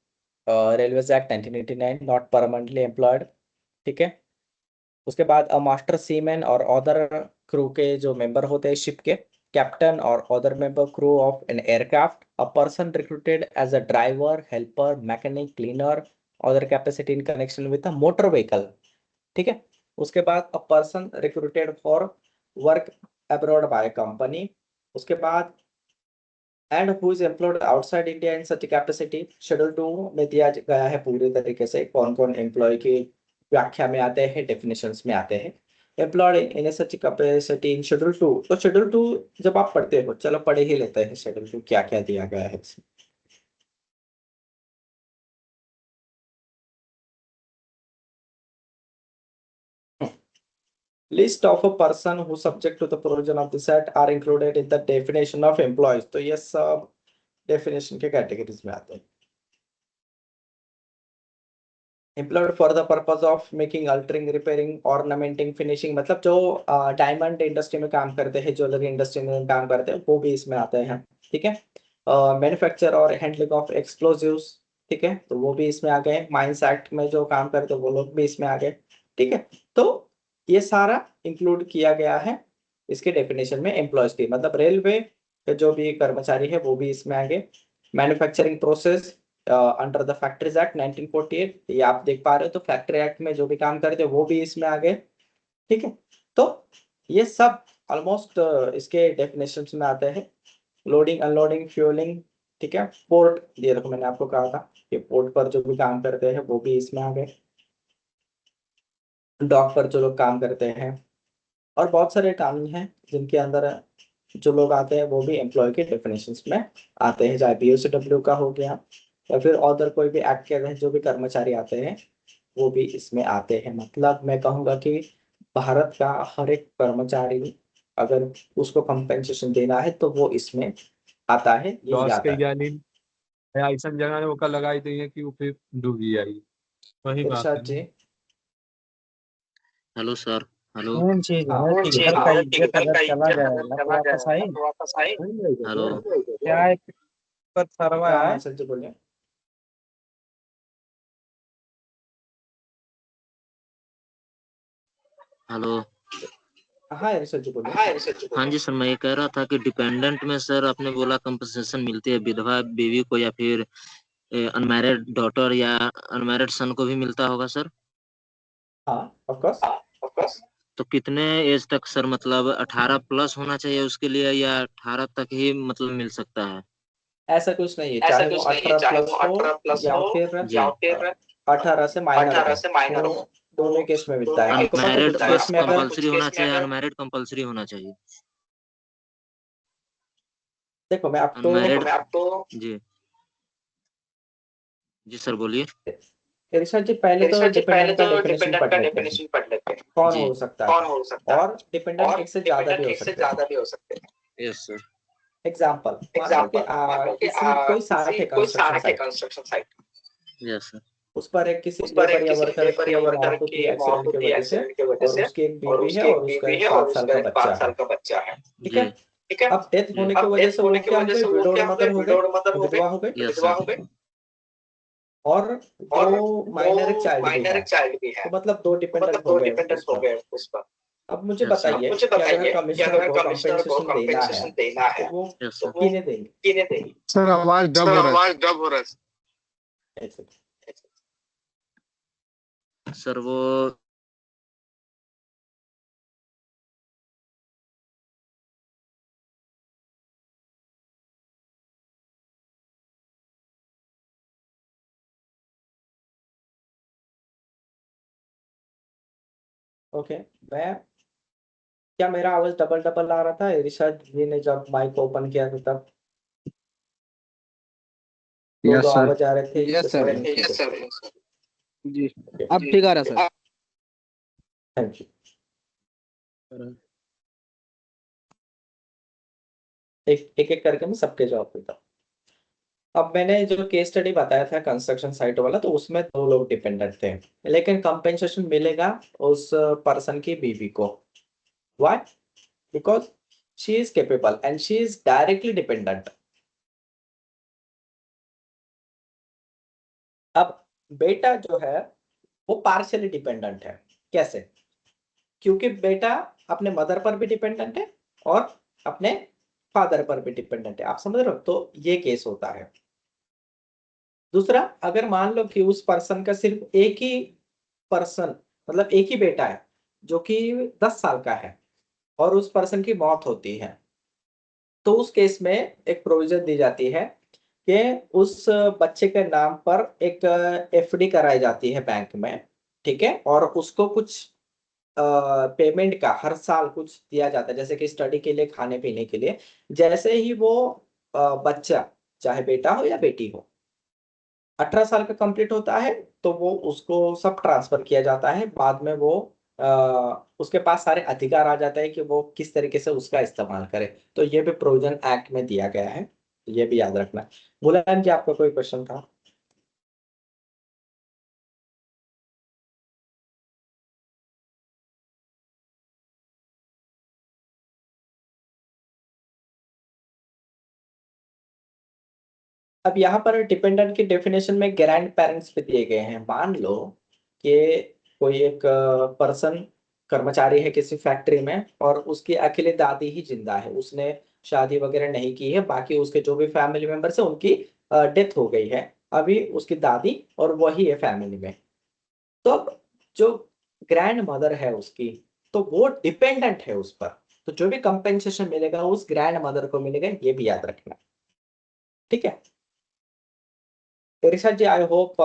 railways act 1989, not permanently employed, ठीक है। उसके बाद अ मास्टर सीमैन और अदर क्रू के जो मेंबर होते हैं शिप के, कैप्टन और other member crew of an aircraft, a person recruited as a driver, helper, mechanic, cleaner, other capacity in connection with a motor vehicle, ठीक है। उसके बाद a person recruited for work abroad by company, उसके बाद and who is employed outside India in such capacity. Schedule 2 में दिया गया है पूरी तरीके से कौन कौन एम्प्लॉय की व्याख्या में आते हैं, डेफिनेशंस में आते हैं। Employed in such capacity in schedule 2, तो शेड्यूल 2 जब आप पढ़ते हो, चलो पढ़े ही लेते हैं शेड्यूल 2 क्या क्या दिया गया है इसमें। List of a person who subject to the provision of this act are included in the definition of employees, तो ये सब डेफिनेशन के कैटेगरीज में आते हैं। Employed for the purpose of making, altering, repairing, ornamenting, finishing, मतलब जो diamond industry में काम करते हैं, ज्वेलरी इंडस्ट्री में काम करते हैं, वो भी इसमें आते हैं, ठीक है। मैन्युफैक्चर और हैंडलिंग ऑफ एक्सप्लोजिव्स, ठीक है, तो वो भी इसमें आ गए। माइंस एक्ट में जो काम करते हैं वो लोग भी इसमें आ गए, ठीक है। तो ये सारा इंक्लूड किया गया है इसके डेफिनेशन में एम्प्लॉयज की, मतलब रेलवे के जो भी कर्मचारी है वो भी इसमें आ गए। Manufacturing process under the factories act 1948, ये आप देख पा रहे हो, तो फैक्ट्री एक्ट में जो भी काम करते हैं वो भी इसमें आ गए, ठीक है। तो ये सब ऑलमोस्ट इसके डेफिनेशंस में आते हैं। लोडिंग, अनलोडिंग, फ्यूलिंग, ठीक है। पोर्ट, ये देखो मैंने आपको कहा था कि पोर्ट पर जो भी काम करते हैं वो भी इसमें आ गए। डॉक पर जो लोग काम करते हैं, और बहुत सारे कानून हैं जिनके अंदर जो लोग आते हैं वो भी एम्प्लॉय के डेफिनेशंस में आते हैं, चाहे बीओसीडब्ल्यू का हो गया या फिर अदर कोई भी एक्ट के तहत जो भी कर्मचारी आते हैं वो भी इसमें आते हैं। मतलब मैं कहूँगा कि भारत का हर एक कर्मचारी अगर उसको कंपेंसेशन देना है तो वो इसमें आता है, ये लॉस याद कई है। जानी ऐसा जगह ने ओका लगाई दी है कि वो फिर डूबी आई, वही बात है इरशाद जी, ना। Hello sir. हेलो कौन चीज हाँ है कि घर का इज्जत अगर चला जाएगा तो वापस आई हेलो। क्या है पर सरवा हाँ है। इरशाद जी बोलिए। हेलो। हाँ इरशाद जी बोलिए। हाँ जी सर, मैं ये कह रहा था कि डिपेंडेंट में सर आपने बोला कंपनसेशन मिलती है विधवा बीवी को या फिर अनमैरिड डॉटर या अनमैरिड सन को भी मिलता होगा सर। हाँ ऑफ कोर्स। तो कितने एज तक सर, मतलब 18 प्लस होना चाहिए उसके लिए या 18 तक ही मतलब मिल सकता है? ऐसा कुछ नहीं है, चाहे वो 18 प्लस हो या फिर जी। 18 से माइनर हो, वो दोनों केस में मिलता है। आपको पता है अनमैरिड कुछ केस में अगर, कंपलसरी होना चाहिए, अनमैरिड कंपलसरी होना चाहिए? देखो मैं आपको अनमैरिड जी। जी सर बोलिए। ऋषभ जी पहले तो डिपेंडेंट का डेफिनेशन पढ़ लेते हैं कौन जी। हो सकता है और डिपेंडेंट एक से ज्यादा भी हो सकते हैं। Yes sir. एग्जांपल मान लो कि किसी कोई साइट है कंस्ट्रक्शन साइट, यस सर। उस पर एक किसी लेबर या वर्कर की मौत होती है एक्सीडेंट की वजह से और उसकी एक बीवी है और उसका एक 5 साल का बच्चा है। ठीक है, अब डेथ होने की वजह से वो क्या हो गए, विडोड मदर हो गए, विधवा हो गए यस सर। और दो माइनर चाइल्ड भी है, तो मतलब दो डिपेंडेंट हो गए उस पर। अब मुझे Yes, sir. बताइए कि अगर कमिश्नर को कंपेंसेशन देना है तो यस सर। किन्हें देंगे? सर आवाज डब हो रहा है। ऐसे। सर वो ओके, मैं क्या मेरा आवाज डबल आ रहा था ऋषभ जी ने जब माइक ओपन किया था तब? दो आवाज आ रहे थे। Yes sir. Yes sir. जी अब ठीक आ रहा सर। Thank you. एक करके मैं सबके जवाब देता हूँ। अब मैंने जो केस स्टडी बताया था कंस्ट्रक्शन साइट वाला, तो उसमें 2 लोग डिपेंडेंट थे, लेकिन कंपेंसेशन मिलेगा उस पर्सन की बीवी को। Why? Because she is capable and she is directly dependent. अब बेटा जो है वो पार्शियली डिपेंडेंट है। कैसे? क्योंकि बेटा अपने मदर पर भी डिपेंडेंट है और अपने फादर पर भी डिपेंडेंट है। आप समझ रहे हो? तो ये केस होता है। दूसरा, अगर मान लो कि उस पर्सन का सिर्फ एक ही पर्सन मतलब एक ही बेटा है जो कि 10 साल का है और उस पर्सन की मौत होती है, तो उस केस में एक प्रोविजन दी जाती है कि उस बच्चे के नाम पर एक एफडी कराई जाती है बैंक में। ठीक है, और उसको कुछ पेमेंट का हर साल कुछ दिया जाता है, जैसे कि स्टडी के लिए, खाने पीने के लिए। जैसे ही वो बच्चा, चाहे बेटा हो या बेटी हो, 18 साल का कंप्लीट होता है, तो वो उसको सब ट्रांसफर किया जाता है। बाद में वो उसके पास सारे अधिकार आ जाता है कि वो किस तरीके से उसका इस्तेमाल करे। तो ये भी प्रोविजन एक्ट में दिया गया है, तो ये भी याद रखना। मुलायम जी, आपका कोई क्वेश्चन था? अब यहाँ पर डिपेंडेंट की डेफिनेशन में ग्रैंड पेरेंट्स भी दिए गए हैं। मान लो कि कोई एक पर्सन कर्मचारी है किसी फैक्ट्री में और उसकी अकेले दादी ही जिंदा है, उसने शादी वगैरह नहीं की है, बाकी उसके जो भी फैमिली मेंबर्स है उनकी डेथ हो गई है, अभी उसकी दादी और वही है फैमिली में। तो अब जो ग्रैंड मदर है उसकी, तो वो डिपेंडेंट है उस पर, तो जो भी कंपेंसेशन मिलेगा उस ग्रैंड मदर को मिलेगा, ये भी याद रखना। ठीक है Rishabh ji, I hope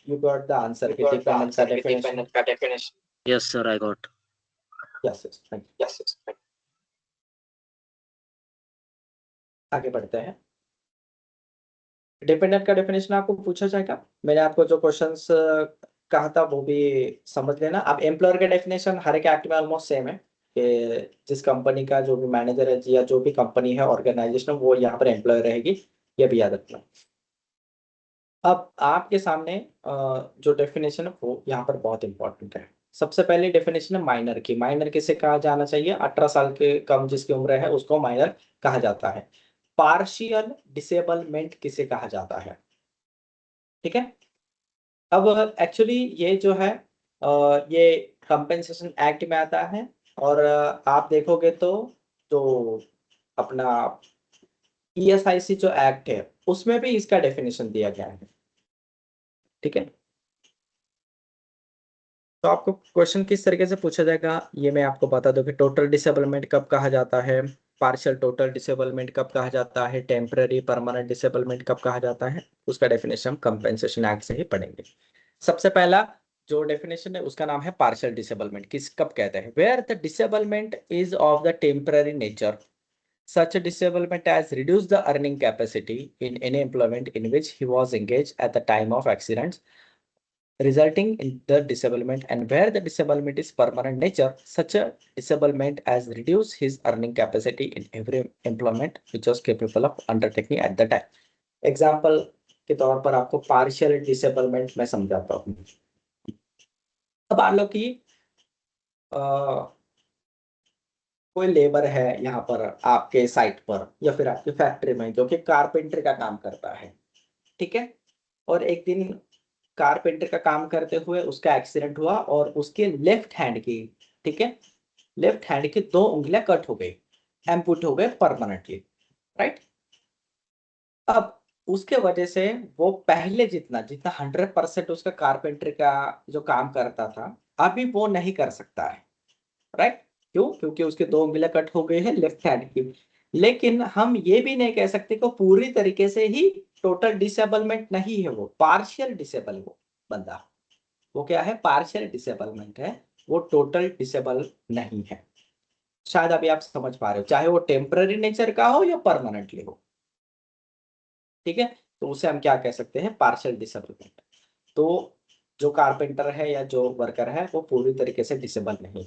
you got the answer कि dependent का definition. Yes sir I got. Yes, thank you. आगे बढ़ते हैं। डिपेंडेंट का डेफिनेशन आपको पूछा जाएगा। मैंने आपको जो क्वेश्चंस कहा था वो भी समझ लेना। अब एम्प्लॉयर का डेफिनेशन हर एक एक्ट में ऑलमोस्ट सेम है कि जिस कंपनी का जो भी मैनेजर है या जो भी कंपनी है, ऑर्गेनाइजेशन, वो यहाँ पर एम्प्लॉयर रहेगी, ये भी याद रखना। अब आपके सामने जो डेफिनेशन है वो यहाँ पर बहुत इंपॉर्टेंट है। सबसे पहले डेफिनेशन है माइनर की। माइनर किसे कहा जाना चाहिए? 18 साल के कम जिसकी उम्र है उसको माइनर कहा जाता है। पार्शियल डिसेबलमेंट किसे कहा जाता है? ठीक है, अब एक्चुअली ये जो है ये कंपेंसेशन एक्ट में आता है और आप देखोगे तो जो अपना ईएसआईसी जो एक्ट है उसमें भी इसका डेफिनेशन दिया गया है। ठीक है, तो आपको क्वेश्चन किस तरीके से पूछा जाएगा ये मैं आपको बता दूं कि टोटल डिसेबलमेंट कब कहा जाता है, पार्शियल टोटल डिसेबलमेंट कब कहा जाता है, टेम्पररी परमानेंट डिसेबलमेंट कब कहा जाता है, उसका डेफिनेशन कंपेंसेशन एक्ट से ही पढ़ेंगे। सबसे पहला जो डेफिनेशन है उसका नाम है पार्शियल डिसेबलमेंट। किस कब कहते हैं? Where the disablement is of the temporary nature, such a disablement has reduced the earning capacity in any employment in which he was engaged at the time of accident resulting in the disablement, and where the disablement is permanent nature, such a disablement as reduce his earning capacity in every employment which was capable of undertaking at the time. Example के तौर पर आपको partial disablement में समझाता हूँ। अब मान लो कि कोई लेबर है यहाँ पर आपके साइट पर या फिर आपकी फैक्ट्री में जो कि कारपेंटर का काम करता है, ठीक है, और एक दिन कारपेंटर का काम करते हुए उसका एक्सीडेंट हुआ और उसके लेफ्ट हैंड की, ठीक है, लेफ्ट हैंड की 2 उंगलियां कट हो गई, एम्पूट हो गए परमानेंटली, राइट। अब उसके वजह से वो पहले जितना 100% उसका कारपेंटर का जो काम करता था अभी वो नहीं कर सकता है, राइट। क्यों? क्योंकि उसके 2 उंगलियां कट हो गई है लेफ्ट हैंड की। लेकिन हम ये भी नहीं कह सकते कि पूरी तरीके से ही टोटल डिसेबलमेंट नहीं है, वो पार्शियल डिसेबल वो बंदा, वो क्या है, पार्शियल डिसेबलमेंट है, वो टोटल डिसेबल नहीं है। शायद अभी आप समझ पा रहे हो, चाहे वो टेम्पररी नेचर का हो या परमानेंटली हो, ठीक है, तो उसे हम क्या कह सकते हैं, पार्शियल डिसेबलमेंट। तो जो कारपेंटर है या जो वर्कर है वो पूरी तरीके से डिसेबल नहीं।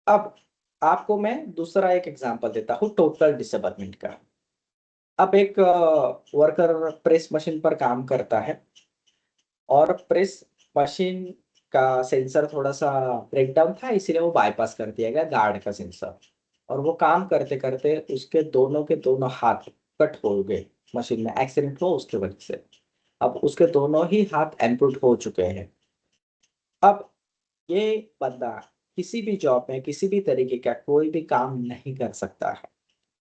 अब आपको मैं दूसरा एक एग्जांपल देता हूँ टोटल डिसेबलमेंट का। अब एक वर्कर प्रेस मशीन पर काम करता है और प्रेस मशीन का सेंसर थोड़ा सा ब्रेकडाउन था, इसीलिए वो बाईपास कर दिया गया गार्ड का सेंसर, और वो काम करते करते उसके दोनों के दोनों हाथ कट हो गए, मशीन में एक्सीडेंट हुआ उसके वजह से। अब उसके दोनों ही हाथ एम्पूट हो चुके हैं। अब ये बंदा किसी भी जॉब में किसी भी तरीके का कोई भी काम नहीं कर सकता है,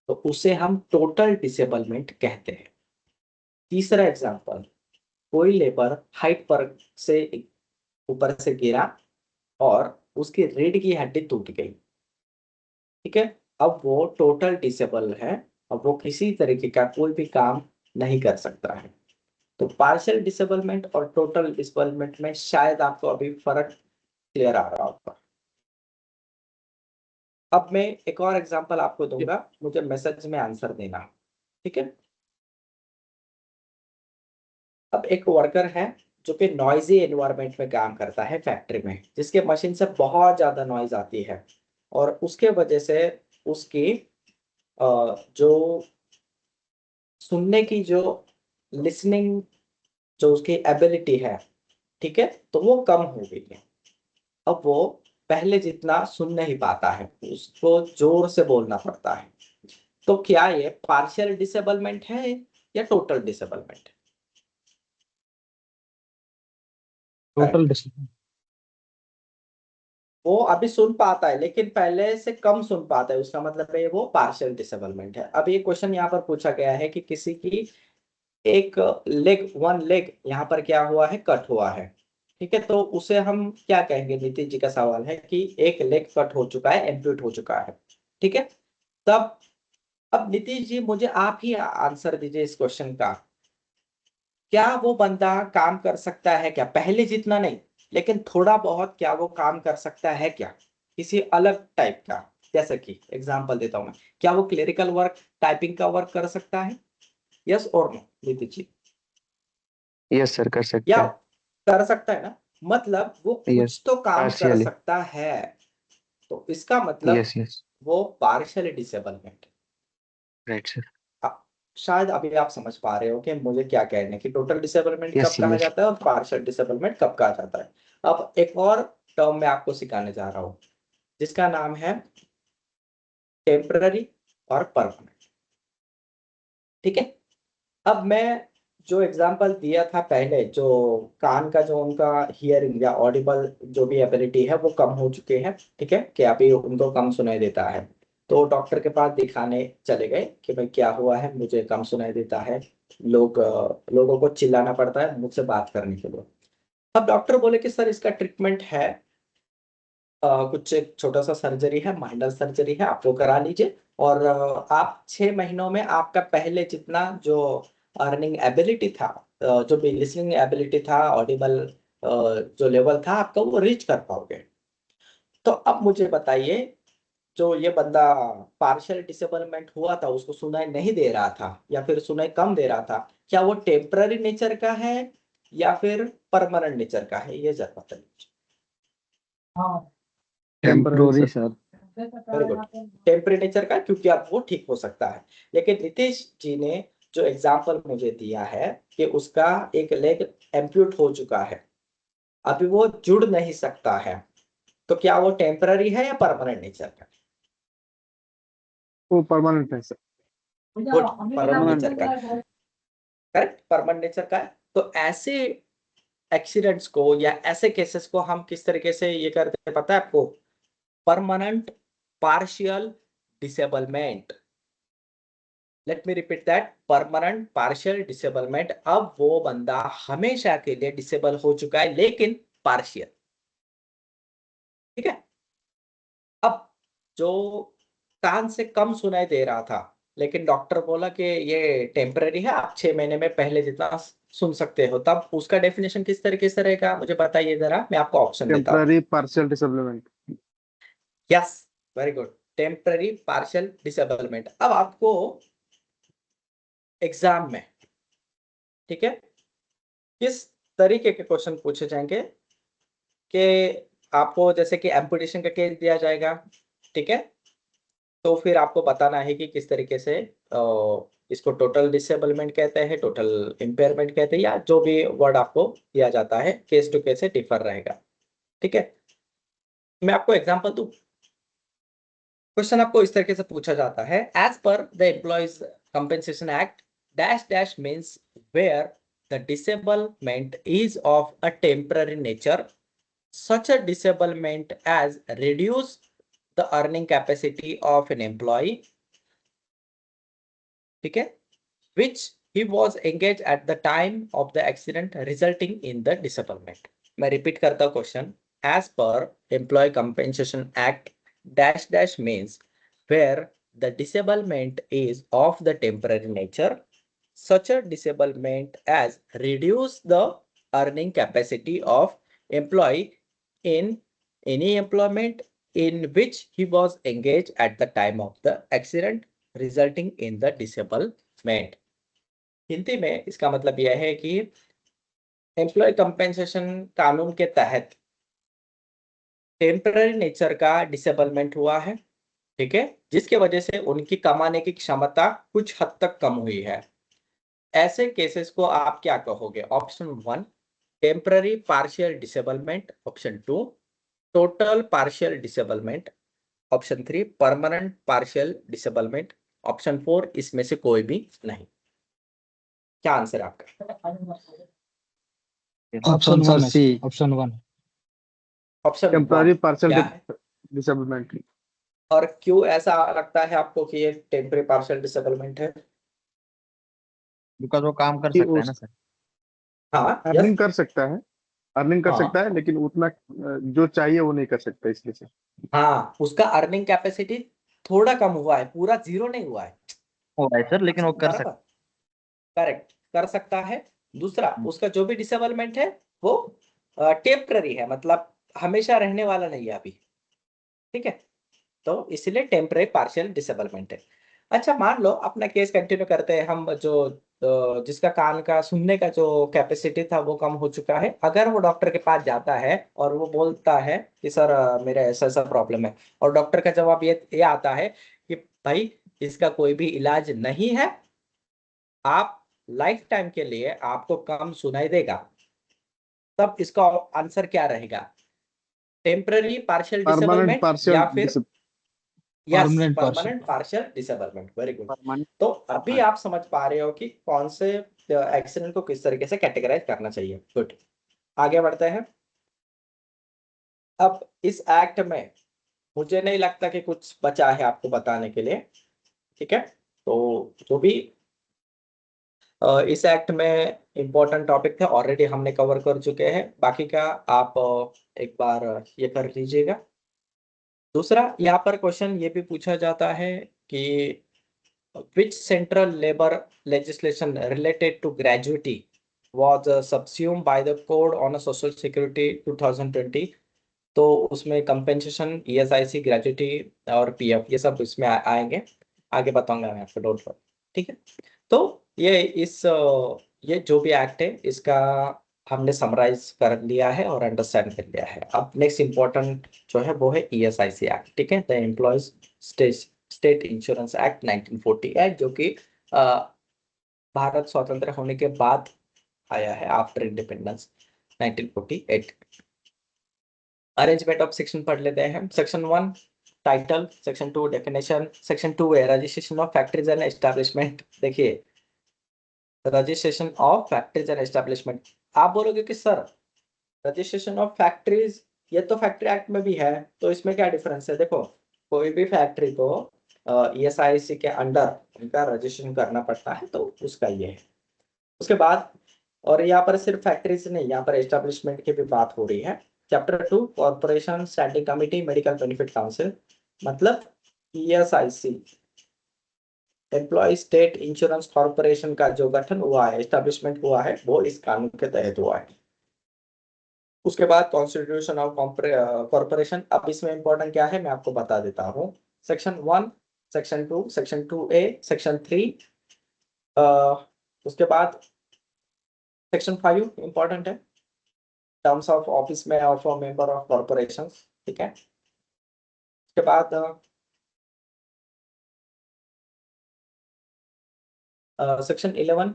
तो उसे हम टोटल डिसेबलमेंट कहते हैं। तीसरा एग्जांपल, कोई लेबर हाइट पर से ऊपर से गिरा और उसकी रीढ़ की हड्डी टूट गई, ठीक है, अब वो टोटल डिसेबल है, अब वो किसी तरीके का कोई भी काम नहीं कर सकता है। तो पार्शियल डिसेबलमेंट और टोटल डिसेबलमेंट में शायद आपको अभी फर्क क्लियर आ रहा होगा। अब मैं एक और एग्जांपल आपको दूंगा, मुझे मैसेज में आंसर देना, ठीक है। अब एक वर्कर है जो कि नॉइजी एनवायरनमेंट में काम करता है फैक्ट्री में, जिसके मशीन से बहुत ज्यादा नॉइज आती है और उसके वजह से उसकी जो सुनने की जो लिसनिंग जो उसकी एबिलिटी है, ठीक है, तो वो कम हो गई है। अब वो पहले जितना सुन नहीं पाता है, उसको जोर से बोलना पड़ता है। तो क्या ये पार्शियल डिसेबलमेंट है या टोटल डिसेबलमेंट? Total discipline. वो अभी सुन पाता है लेकिन पहले से कम सुन पाता है, उसका मतलब है वो पार्शियल डिसेबलमेंट है। अब ये क्वेश्चन यहाँ पर पूछा गया है कि किसी की एक वन लेग यहाँ पर क्या हुआ है, कट हुआ है, ठीक है, तो उसे हम क्या कहेंगे? नीतीश जी का सवाल है कि एक लेग कट हो चुका है, एम्प्यूट हो चुका है, ठीक है। तब अब नीतीश जी मुझे आप ही आंसर दीजिए इस क्वेश्चन का, क्या वो बंदा काम कर सकता है क्या? पहले जितना नहीं लेकिन थोड़ा बहुत क्या वो काम कर सकता है क्या, किसी अलग टाइप का? जैसे कि एग्जांपल देता हूं मैं, क्या वो क्लरिकल वर्क, टाइपिंग का वर्क कर सकता है? यस और no Nitish ji? Yes sir कर सकते या हैं। कर सकता है ना, मतलब वो यस कुछ तो काम कर पार्शियली। सकता है, तो इसका मतलब यस यस वो पार्शियल डिसेबलमेंट। Right sir. शायद अभी आप समझ पा रहे हो कि मुझे क्या कहना है कि टोटल डिसेबलमेंट यस कब कहा यस जाता है और पार्शियल डिसेबलमेंट कब कहा जाता है। अब एक और टर्म मैं आपको सिखाने जा रहा हूँ जिसका नाम है टेम्पररी और परमानेंट, ठीक है। अब मैं जो एग्जांपल दिया था पहले, जो कान का जो उनका हियरिंग या ऑडिबल जो भी एबिलिटी है वो कम हो चुके हैं, ठीक है, कि अभी उनको कम सुनाई देता है, तो डॉक्टर के पास दिखाने चले गए कि भाई क्या हुआ है, मुझे कम सुनाई देता है, लोगों को चिल्लाना पड़ता है मुझसे बात करने के लिए। अब डॉक्टर बोले कि सर इसका ट्रीटमेंट है, कुछ एक छोटा सा सर्जरी है, माइनर सर्जरी है, आप वो करा लीजिए और आप 6 महीनों में आपका पहले जितना जो अर्निंग एबिलिटी था, जो भी लिसनिंग एबिलिटी था, ऑडिबल जो लेवल था आपका, वो रीच कर पाओगे। तो अब मुझे बताइए, जो ये बंदा पार्शियल डिसेबलमेंट हुआ था, उसको सुनाई नहीं दे रहा था या फिर सुनाई कम दे रहा था, क्या वो टेम्पररी नेचर का है या फिर परमानेंट नेचर का है, ये जरा बता दीजिए। Temporary sir. Very good, temporary nature का, क्योंकि अब वो ठीक हो सकता है। लेकिन नीतीश जी ने जो एग्जाम्पल मुझे दिया है कि उसका एक लेग एम्प्यूट हो चुका है, अभी वो जुड़ नहीं सकता है, तो क्या वो टेम्पररी है या परमानेंट नेचर का? वो परमानेंट है सर। गुड, परमानेंट नेचर का, करेक्ट, परमानेंट नेचर का है। तो ऐसे एक्सीडेंट्स को या ऐसे केसेस को हम किस तरीके से ये करते हैं पता है आपको? Permanent partial disablement. Let me repeat that, permanent partial disablement. अब वो बंदा हमेशा के लिए डिसेबल हो चुका है, लेकिन पार्शियल, ठीक है। अब जो कान से कम सुनाई दे रहा था, लेकिन डॉक्टर बोला कि ये टेम्पररी है, आप 6 महीने में पहले जितना सुन सकते हो, तब उसका डेफिनेशन किस तरीके से रहेगा मुझे बताइए जरा, मैं आपको ऑप्शन देता हूँ। Temporary partial disablement. Yes, very good, temporary partial disablement. अब आपको एग्जाम में, ठीक है, किस तरीके के क्वेश्चन पूछे जाएंगे कि आपको जैसे कि एम्पुटेशन का केस दिया जाएगा, ठीक है, तो फिर आपको बताना है कि किस तरीके से इसको टोटल डिसेबलमेंट कहते हैं, टोटल इम्पेयरमेंट कहते हैं, या जो भी वर्ड आपको दिया जाता है, केस टू केस से डिफर रहेगा, ठीक है। मैं आपको एग्जांपल दूं। क्वेश्चन आपको इस तरीके से पूछा जाता है, एज पर the employees compensation act dash dash means where the disablement is of a temporary nature, such a disablement as reduce the earning capacity of an employee, ठीक है, which he was engaged at the time of the accident resulting in the disablement। मैं repeat करता हूँ question, as per employee compensation act dash dash means where the disablement is of the temporary nature, such a disablement as reduce the earning capacity of employee in any employment in which he was engaged at the time of the accident resulting in the disablement। Hindi में इसका मतलब यह है कि employ compensation कानून के तहत temporary nature का डिसेबलमेंट हुआ है, ठीक है, जिसके वजह से उनकी कमाने की क्षमता कुछ हद तक कम हुई है। ऐसे केसेस को आप क्या कहोगे? Option 1 temporary partial disablement, option 2 total partial disablement, option 3 permanent partial disablement, option 4 इसमें से कोई भी नहीं। क्या आंसर है आपका? ऑप्शन सर 1 सी। ऑप्शन 1। ऑप्शन टेम्पररी 1 पार्शियल क्या है? डिसेबलमेंट। और क्यों ऐसा लगता है आपको कि ये टेम्पररी पार्शियल डिसेबलमेंट है? बिकॉज वो काम कर कि सकता है उस ना सर। हाँ, यस, अर्निंग कर सकता है, अर्निंग कर हाँ, सकता है, लेकिन उतना जो चाहिए वो नहीं कर सकता, इसलिए से। हाँ, उसका अर्निंग कैपेसिटी थोड़ा कम हुआ है, पूरा जीरो नहीं हुआ है, हो रहा है सर, लेकिन वो कर बराबर, सकता करेक्ट, कर सकता है। दूसरा, है। उसका जो भी डिसेबलमेंट है वो टेम्पररी है, मतलब हमेशा रहने वाला नहीं है अभी, ठीक है, तो इसलिए टेम्पररी पार्शियल डिसेबलमेंट है। अच्छा, मान लो अपना केस कंटिन्यू करते हैं हम, जो जिसका कान का सुनने का जो कैपेसिटी था वो कम हो चुका है, अगर वो डॉक्टर के पास जाता है और वो बोलता है कि सर मेरा ऐसा ऐसा प्रॉब्लम है, और डॉक्टर का जवाब ये आता है कि भाई इसका कोई भी इलाज नहीं है, आप लाइफ टाइम के लिए आपको कम सुनाई देगा, तब इसका आंसर क्या रहेगा? Temporary partial permanent disablement partial या फिर yes permanent permanent partial. Partial disablement. Very good. Permanent. तो अभी आप समझ पा रहे हो कि कौन से एक्सीडेंट को किस तरीके से कैटेगराइज करना चाहिए। गुड, आगे बढ़ते हैं। अब इस एक्ट में मुझे नहीं लगता कि कुछ बचा है आपको बताने के लिए, ठीक है, तो जो भी इस एक्ट में इंपॉर्टेंट टॉपिक थे ऑलरेडी हमने कवर कर चुके हैं, बाकी का आप एक बार ये कर लीजिएगा। दूसरा, यहाँ पर क्वेश्चन ये भी पूछा जाता है कि which central labor legislation related to gratuity was subsumed by the code on a social security 2020। तो उसमें कंपेंसेशन, ईएसआईसी, ग्रेजुटी और पीएफ ये सब इसमें आएंगे, आगे बताऊंगा मैं आपको, डोंट वरी, ठीक है। तो ये जो भी एक्ट है इसका हमने समराइज कर लिया है और अंडरस्टैंड कर लिया है। अब नेक्स्ट इंपॉर्टेंट जो है वो है ईएसआईसी एक्ट, ठीक है, the employees state insurance act 1940 act, जो कि भारत स्वतंत्र होने के बाद आया है, after independence 1948। Arrangement of section पढ़ लेते हैं। Section 1 title, section 2 definition, section 2 है registration of factories and establishment. देखिए registration of factories and establishment, आप बोलोगे कि सर रजिस्ट्रेशन ऑफ फैक्ट्रीज ये तो फैक्ट्री एक्ट में भी है, तो इसमें क्या डिफरेंस है? देखो कोई भी फैक्ट्री को ईएसआईसी के अंडर उनका रजिस्ट्रेशन करना पड़ता है, तो उसका ये है। उसके बाद और यहाँ पर सिर्फ फैक्ट्रीज नहीं, यहाँ पर एस्टैब्लिशमेंट की भी बात हो रही है। Chapter 2 corporation standing committee medical benefit council, मतलब ESIC employ state insurance corporation का जो गठन हुआ है, एस्टैब्लिशमेंट हुआ है, वो इस कानून के तहत हुआ है। उसके बाद कॉन्स्टिट्यूशन ऑफ कॉर्पोरेशन, अब इसमें इंपॉर्टेंट क्या है मैं आपको बता देता हूँ। Section 1, section 2, section 2A, section 3, उसके बाद सेक्शन 5 इंपॉर्टेंट है, टर्म्स ऑफ ऑफिस में ऑफ मेंबर ऑफ कॉर्पोरेशन, ठीक है। उसके बाद सेक्शन 11,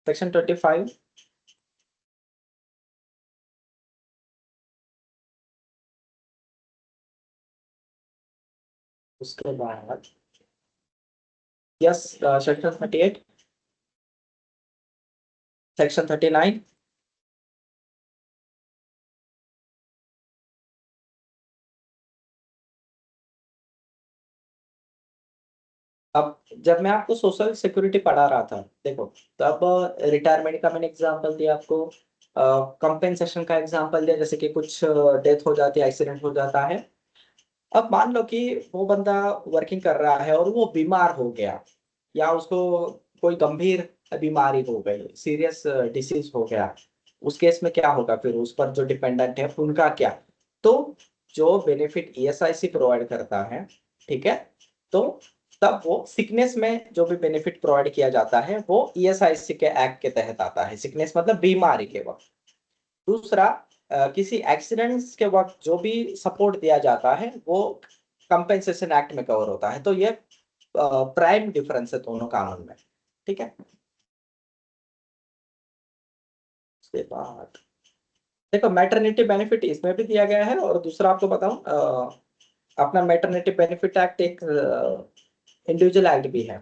सेक्शन 25, उसके बाद यस सेक्शन 38, सेक्शन 39, अब जब मैं आपको सोशल सिक्योरिटी पढ़ा रहा था, देखो तब रिटायरमेंट का मैंने एग्जांपल दिया आपको, कंपेंसेशन का एग्जांपल दिया, जैसे कि कुछ डेथ हो जाती है, एक्सीडेंट हो जाता है। अब मान लो कि वो बंदा वर्किंग कर रहा है और वो बीमार हो गया, या उसको कोई गंभीर बीमारी हो गई, सीरियस डिसीज हो गया, उस केस में क्या होगा? फिर उस पर जो डिपेंडेंट है उनका क्या? तो जो बेनिफिट ईएसआईसी प्रोवाइड करता है, ठीक है, तो तब वो सिकनेस में जो भी बेनिफिट प्रोवाइड किया जाता है वो ईएसआईसी के एक्ट के तहत आता है। सिकनेस मतलब बीमारी के वक्त। दूसरा किसी एक्सीडेंट्स के वक्त जो भी सपोर्ट दिया जाता है वो कंपेंसेशन एक्ट में कवर होता है। तो ये प्राइम डिफरेंस है दोनों कानून में, ठीक है। उसके बाद देखो मैटरनिटी बेनिफिट इसमें भी दिया गया है, और दूसरा आपको बताऊं अपना मैटरनिटी बेनिफिट एक्ट एक इंडिविजुअल एक्ट भी है,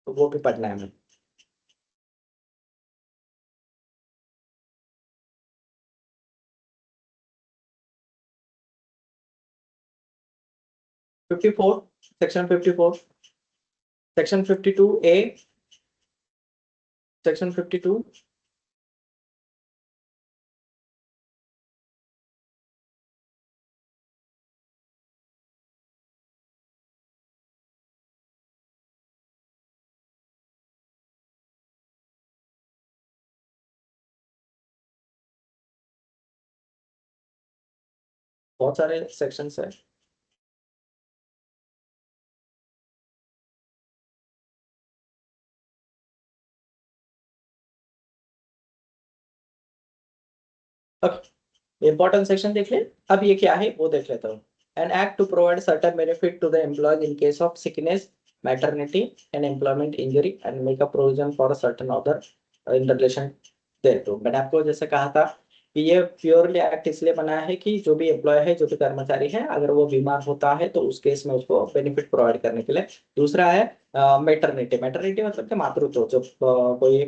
तो वो भी पढ़ना है हमें। सेक्शन 54, सेक्शन 52A, सेक्शन 52, बहुत सारे सेक्शंस है। अब इंपॉर्टेंट सेक्शन देख ले, अब ये क्या है वो देख लेता हूँ। An act to provide certain benefit to the employees in case of sickness, maternity and employment injury and make a provision for certain other in relation thereto. मैंने आपको जैसे कहा था कि ये प्योरली एक्ट इसलिए बना है कि जो भी एम्प्लॉय है, जो भी कर्मचारी है, अगर वो बीमार होता है तो उस केस में उसको बेनिफिट प्रोवाइड करने के लिए। दूसरा है मैटरनिटी, मैटरनिटी मतलब कि मातृत्व, जो कोई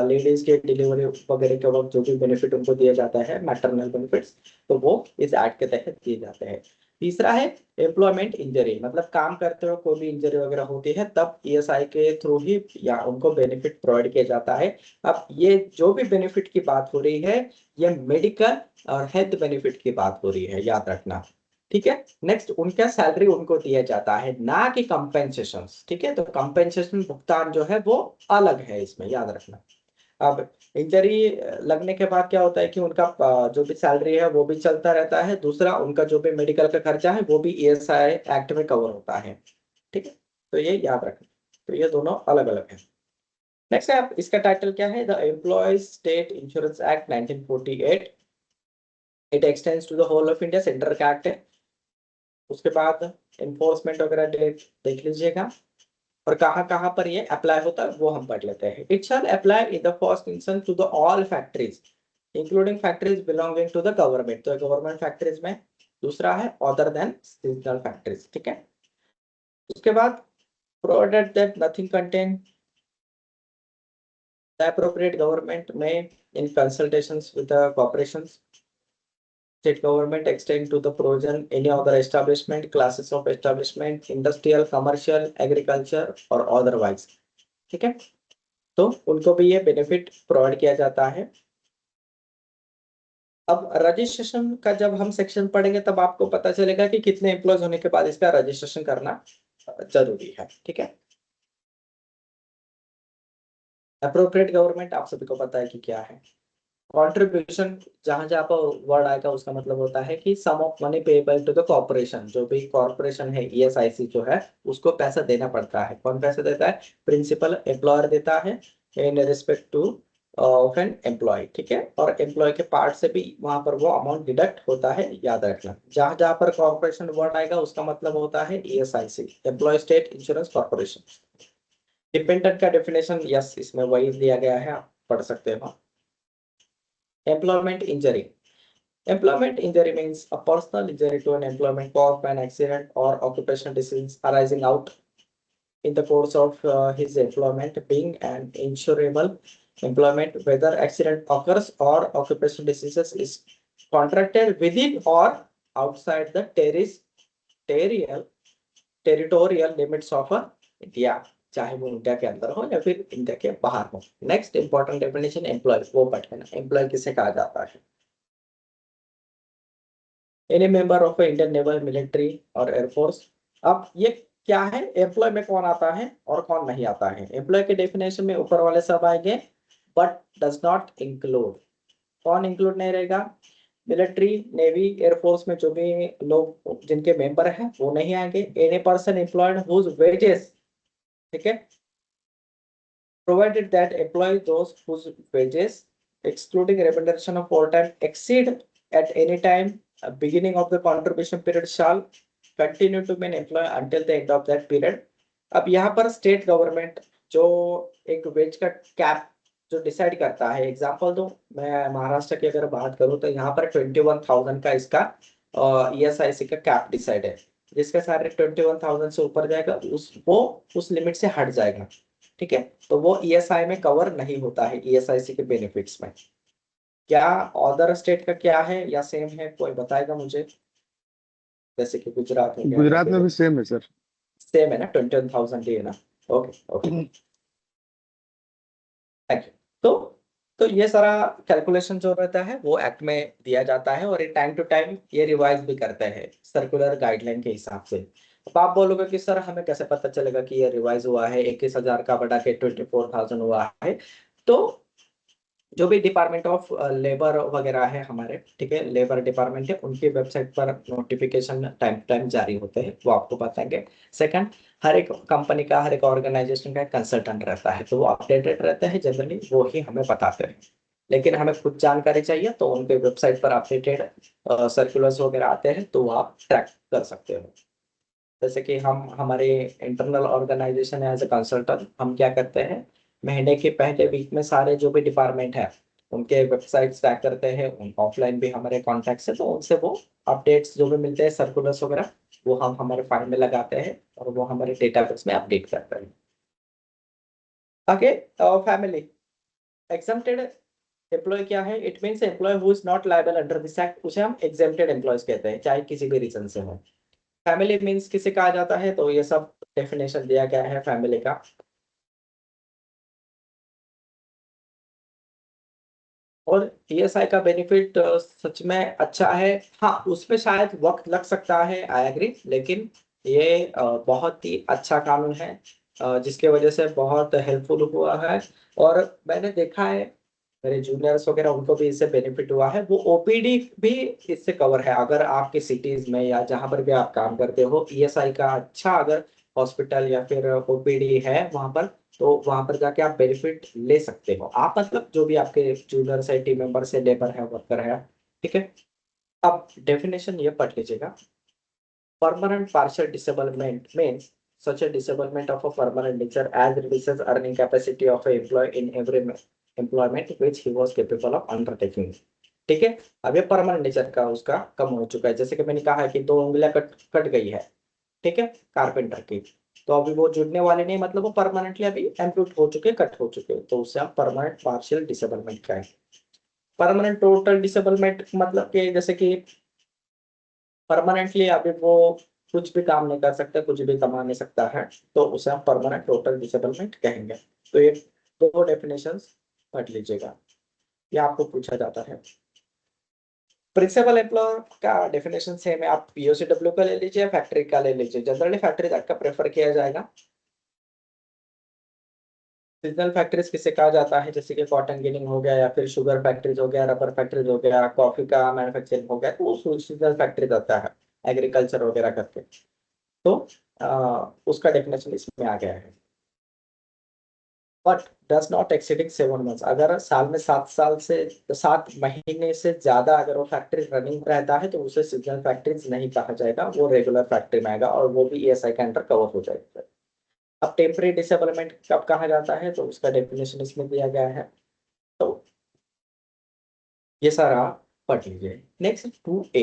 लेडीज के डिलीवरी वगैरह के वक्त जो भी बेनिफिट उनको दिया जाता है, मैटरनल बेनिफिट्स, तो वो इस एक्ट के तहत दिए जाते हैं। तीसरा है एम्प्लॉयमेंट इंजरी, मतलब काम करते हुए कोई भी इंजरी वगैरह होती है तब ईएसआई के थ्रू ही या उनको बेनिफिट प्रोवाइड किया जाता है। अब ये जो भी बेनिफिट की बात हो रही है, ये मेडिकल और हेल्थ बेनिफिट की बात हो रही है, याद रखना, ठीक है। नेक्स्ट उनका सैलरी उनको दिया जाता है, ना कि कंपेंसेशन, ठीक है। तो कंपेंसेशन भुगतान जो है वो अलग है इसमें, याद रखना। अब इंजरी लगने के बाद क्या होता है कि उनका जो भी सैलरी है वो भी चलता रहता है, दूसरा उनका जो भी मेडिकल का खर्चा है वो भी ईएसआई एक्ट में कवर होता है। ठीक है, तो ये याद रखना। तो ये दोनों अलग अलग है। नेक्स्ट है, इसका टाइटल क्या है, the employees state insurance act 1948। It extends to the whole of India, centre का एक्ट है। उसके बाद एनफोर्समेंट वगैरह देख लीजिएगा, और कहाँ पर ये अप्लाई होता है वो हम पढ़ लेते हैं। It shall apply in the first instance to the all factories including factories belonging to the government. तो गवर्नमेंट फैक्ट्रीज में, दूसरा है अदर देन सीजनल फैक्ट्रीज। ठीक है, उसके बाद provided that nothing contain the appropriate government may, in consultations with the corporations, state government, extend to the provision any other establishment, classes of establishment, industrial, commercial, agriculture or otherwise। ठीक है, तो उनको भी ये बेनिफिट प्रोवाइड किया जाता है। अब रजिस्ट्रेशन का जब हम सेक्शन पढ़ेंगे तब आपको पता चलेगा कि कितने एम्प्लॉयज होने के बाद इसका रजिस्ट्रेशन करना जरूरी है। ठीक है, अप्रोप्रिएट गवर्नमेंट आप सभी को पता है कि क्या है। कंट्रीब्यूशन, जहां जहां पर वर्ड आएगा उसका मतलब होता है कि sum of money payable to the corporation. जो भी कॉर्पोरेशन है ईएसआईसी जो है उसको पैसा देना पड़ता है। कौन पैसा देता है, प्रिंसिपल एम्प्लॉयर देता है in respect to of an employee. ठीक है, और एम्प्लॉय के पार्ट से भी वहां पर वो अमाउंट डिडक्ट होता है, याद रखना। जहां जहां पर कॉर्पोरेशन वर्ड आएगा उसका मतलब होता है ESIC, employ state insurance corporation. Dependent का डेफिनेशन यस इसमें वही दिया गया है, आप पढ़ सकते हो। Employment injury. Employment injury means a personal injury to an employment caused by an accident or occupational disease arising out in the course of his employment, being an insurable employment, whether accident occurs or occupational diseases is contracted within or outside the territorial limits of India, चाहे वो India के अंदर हो या फिर India के बाहर हो। नेक्स्ट इंपॉर्टेंट डेफिनेशन एम्प्लॉय, वो पढ़ लेना। एम्प्लॉय किसे कहा जाता है, any member of Indian naval, military और एयरफोर्स। अब ये क्या है, एम्प्लॉय में कौन आता है और कौन नहीं आता है। एम्प्लॉय के डेफिनेशन में ऊपर वाले सब आएंगे बट डज नॉट इंक्लूड। कौन इंक्लूड नहीं रहेगा, मिलिट्री, नेवी, एयरफोर्स में जो भी लोग जिनके मेंबर हैं वो नहीं आएंगे। Any person employed whose wages, ठीक है, provided that employ those whose wages excluding remuneration of overtime exceed at any time beginning of the contribution period shall continue to be an employee until the end of that period। अब यहाँ पर state government जो एक veg का cap जो decide करता है, example दो, मैं महाराष्ट्र की अगर बात करूं तो यहाँ पर 21,000 का इसका ईएसआईसी का कैप डिसाइड है। जिसका सारे 21,000 से ऊपर जाएगा उस लिमिट से हट जाएगा। ठीक है, तो वो ईएसआई में कवर नहीं होता है, ईएसआईसी के बेनिफिट्स में। क्या अदर स्टेट का क्या है या सेम है, कोई बताएगा मुझे। जैसे कि गुजरात में, गुजरात में भी सेम है सर, सेम है ना, 21,000 ही है ना। Okay okay, thank you. तो ये सारा कैलकुलेशन जो रहता है वो एक्ट में दिया जाता है, और टाइम टू टाइम ये रिवाइज भी करते हैं सर्कुलर गाइडलाइन के हिसाब से। अब आप बोलोगे कि सर हमें कैसे पता चलेगा कि ये रिवाइज हुआ है, 21,000 का बढ़ा के 24,000 हुआ है। तो जो भी डिपार्टमेंट ऑफ लेबर वगैरह है हमारे, ठीक है, लेबर डिपार्टमेंट है, उनकी वेबसाइट पर नोटिफिकेशन टाइम टू टाइम जारी होते हैं, वो आपको बताएंगे। सेकंड, हर एक कंपनी का, हर एक ऑर्गेनाइजेशन का कंसल्टेंट रहता है, तो वो अपडेटेड रहते हैं, जनरली वो ही हमें बताते हैं। लेकिन हमें खुद जानकारी चाहिए तो उनके वेबसाइट पर अपडेटेड सर्कुलर्स वगैरह आते हैं, तो वो आप ट्रैक कर सकते हो। जैसे कि हम हमारे इंटरनल ऑर्गेनाइजेशन है, एज ए कंसल्टेंट हम क्या करते हैं, महीने के पहले वीक में सारे जो भी डिपार्टमेंट है उनके वेबसाइट ट्रैक करते हैं। उन ऑफलाइन भी हमारे कॉन्टैक्ट्स है, तो उनसे वो अपडेट्स जो भी मिलते हैं, सर्कुलर्स वगैरह, वो हम हमारे फाइल में लगाते हैं और वो हमारे डेटाबेस में अपडेट करते हैं। आगे फैमिली एग्जम्प्टेड एम्प्लॉय क्या है, it means employ who is not liable under this act, उसे हम एग्जेम्प्टेड एम्प्लॉयज कहते हैं, चाहे किसी भी रीजन से हो। फैमिली मीन्स किसे कहा जाता है, तो ये सब डेफिनेशन दिया गया है फैमिली का। और ईएसआई का बेनिफिट सच में अच्छा है। हाँ, उसमें शायद वक्त लग सकता है, आई एग्री, लेकिन ये बहुत ही अच्छा कानून है। जिसके वजह से बहुत हेल्पफुल हुआ है। और मैंने देखा है मेरे जूनियर्स वगैरह उनको भी इससे बेनिफिट हुआ है। वो ओपीडी भी इससे कवर है। अगर आपके सिटीज में या जहां पर भी आप काम करते हो ईएसआई का अच्छा अगर हॉस्पिटल या फिर ओपीडी है वहां पर, तो वहां पर जाके आप बेनिफिट ले सकते हो। आप मतलब जो भी आपके जूनियर्स है, टीम मेंबर्स है, लेबर है, वर्कर है, ठीक है। अब डेफिनेशन ये पढ़ लीजिएगा। Permanent partial disablement means such a disablement of a permanent nature as reduces earning capacity of a employee in every employment which he was capable of undertaking। ठीक है। अब ये परमानेंट नेचर का उसका कम हो चुका है। जैसे कि मैंने कहा है कि 2 उंगलियां कट गई है, ठीक है, कारपेंटर की, तो अभी वो जुड़ने वाले नहीं, मतलब वो परमानेंटली अभी एम्प्यूट हो चुके, कट हो चुके, तो उससे आप परमानेंट पार्शियल डिसेबलमेंट का है। परमानेंट टोटल डिसेबलमेंट मतलब कि जैसे कि परमानेंटली अभी वो कुछ भी काम नहीं कर सकता, कुछ भी कमा नहीं सकता है, तो उसे हम परमानेंट टोटल डिसेबलमेंट कहेंगे। तो ये 2 डेफिनेशंस पढ़ लीजिएगा, ये आपको पूछा जाता है। प्रिंसिपल एम्प्लॉयर का डेफिनेशन सेम है। आप पीओसीडब्ल्यू का ले लीजिए, फैक्ट्री का ले लीजिए। जनरली फैक्ट्री का प्रेफर किया जाएगा। सीजनल फैक्ट्रीज किसे कहा जाता है, जैसे कि कॉटन गिनिंग हो गया या फिर शुगर फैक्ट्रीज हो गया, रबर फैक्ट्रीज हो गया, कॉफी का मैन्युफैक्चरिंग हो गया, तो वो सीजनल फैक्ट्रीज आता है, एग्रीकल्चर वगैरह करके। तो उसका डेफिनेशन इसमें आ गया है। But does not exceeding 7 months. अगर साल में 7 महीने से ज्यादा अगर वो फैक्ट्री रनिंग रहता है तो उसे सीजनल फैक्ट्रीज नहीं कहा जाएगा, वो रेगुलर फैक्ट्री में आएगा और वो भी ईएसआई के अंडर कवर हो जाएगा। अब टेम्परेरी डिसेबलमेंट कब कहा जाता है, तो उसका डेफिनेशन इसमें दिया गया है। तो ये सारा पढ़ लीजिए। Next 2A,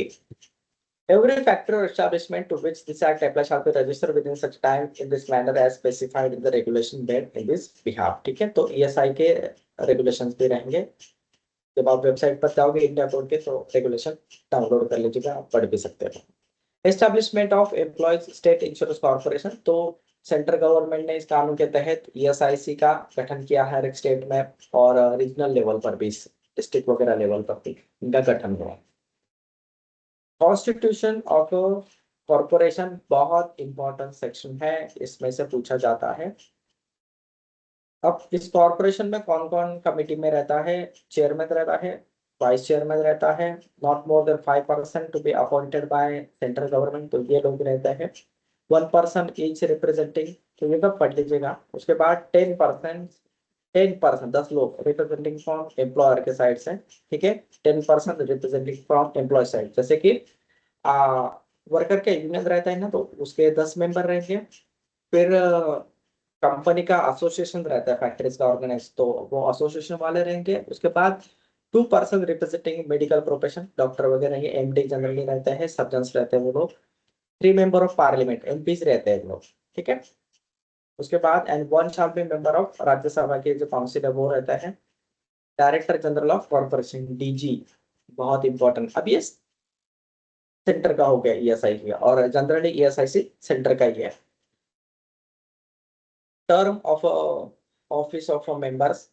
every factory or establishment to which this act applies shall be registered within such time in this manner as specified in the regulation made in this behalf। ठीक है, तो ईएसआई के रेगुलेशंस भी रहेंगे। जब आप website पर जाओगे इंडिया बोर्ड के, तो रेगुलेशन डाउनलोड कर लीजिएगा, आप पढ़ भी सकते हो। Establishment of employees state insurance corporation, तो सेंट्रल गवर्नमेंट ने इस कानून के तहत ईएसआईसी का गठन किया है हर एक स्टेट में, और रीजनल लेवल पर भी, डिस्ट्रिक्ट वगैरह लेवल पर भी इनका गठन हुआ। कॉन्स्टिट्यूशन ऑफ कॉर्पोरेशन बहुत इंपॉर्टेंट सेक्शन है, इसमें से पूछा जाता है। अब इस कॉर्पोरेशन में कौन कौन कमिटी में रहता है, चेयरमैन रहता है, वाइस चेयरमैन रहता है, not more than 5% to be appointed by central government, तो ये लोग रहते हैं। 1 पर्सन ईच रिप्रेजेंटिंग, तो ये सब पढ़ लीजिएगा। उसके बाद 10%, 10 लोग रिप्रेजेंटिंग फ्रॉम एम्प्लॉयर के साइड से, ठीक है, 10% रिप्रेजेंटिंग फ्रॉम एम्प्लॉय साइड। जैसे कि वर्कर के यूनियन रहता है ना, तो उसके 10 मेंबर रहेंगे। फिर कंपनी का एसोसिएशन रहता है फैक्ट्रीज का ऑर्गेनाइज, तो वो एसोसिएशन वाले रहेंगे। उसके बाद 2% रिप्रेजेंटिंग मेडिकल प्रोफेशन, डॉक्टर वगैरह, ये एमडी जनरली रहते हैं, सर्जन्स रहते हैं वो लोग। 3 मेंबर ऑफ पार्लियामेंट, एमपीज रहते हैं लोग, ठीक है। उसके बाद and 1 shall be member of Rajya Sabha के जो काउंसिल है वो रहता है। Director general of corporation, DG, बहुत इंपॉर्टेंट। अब ये सेंटर का हो गया ईएसआई का, और जनरली ईएसआईसी सेंटर का ही है। Term of office of members,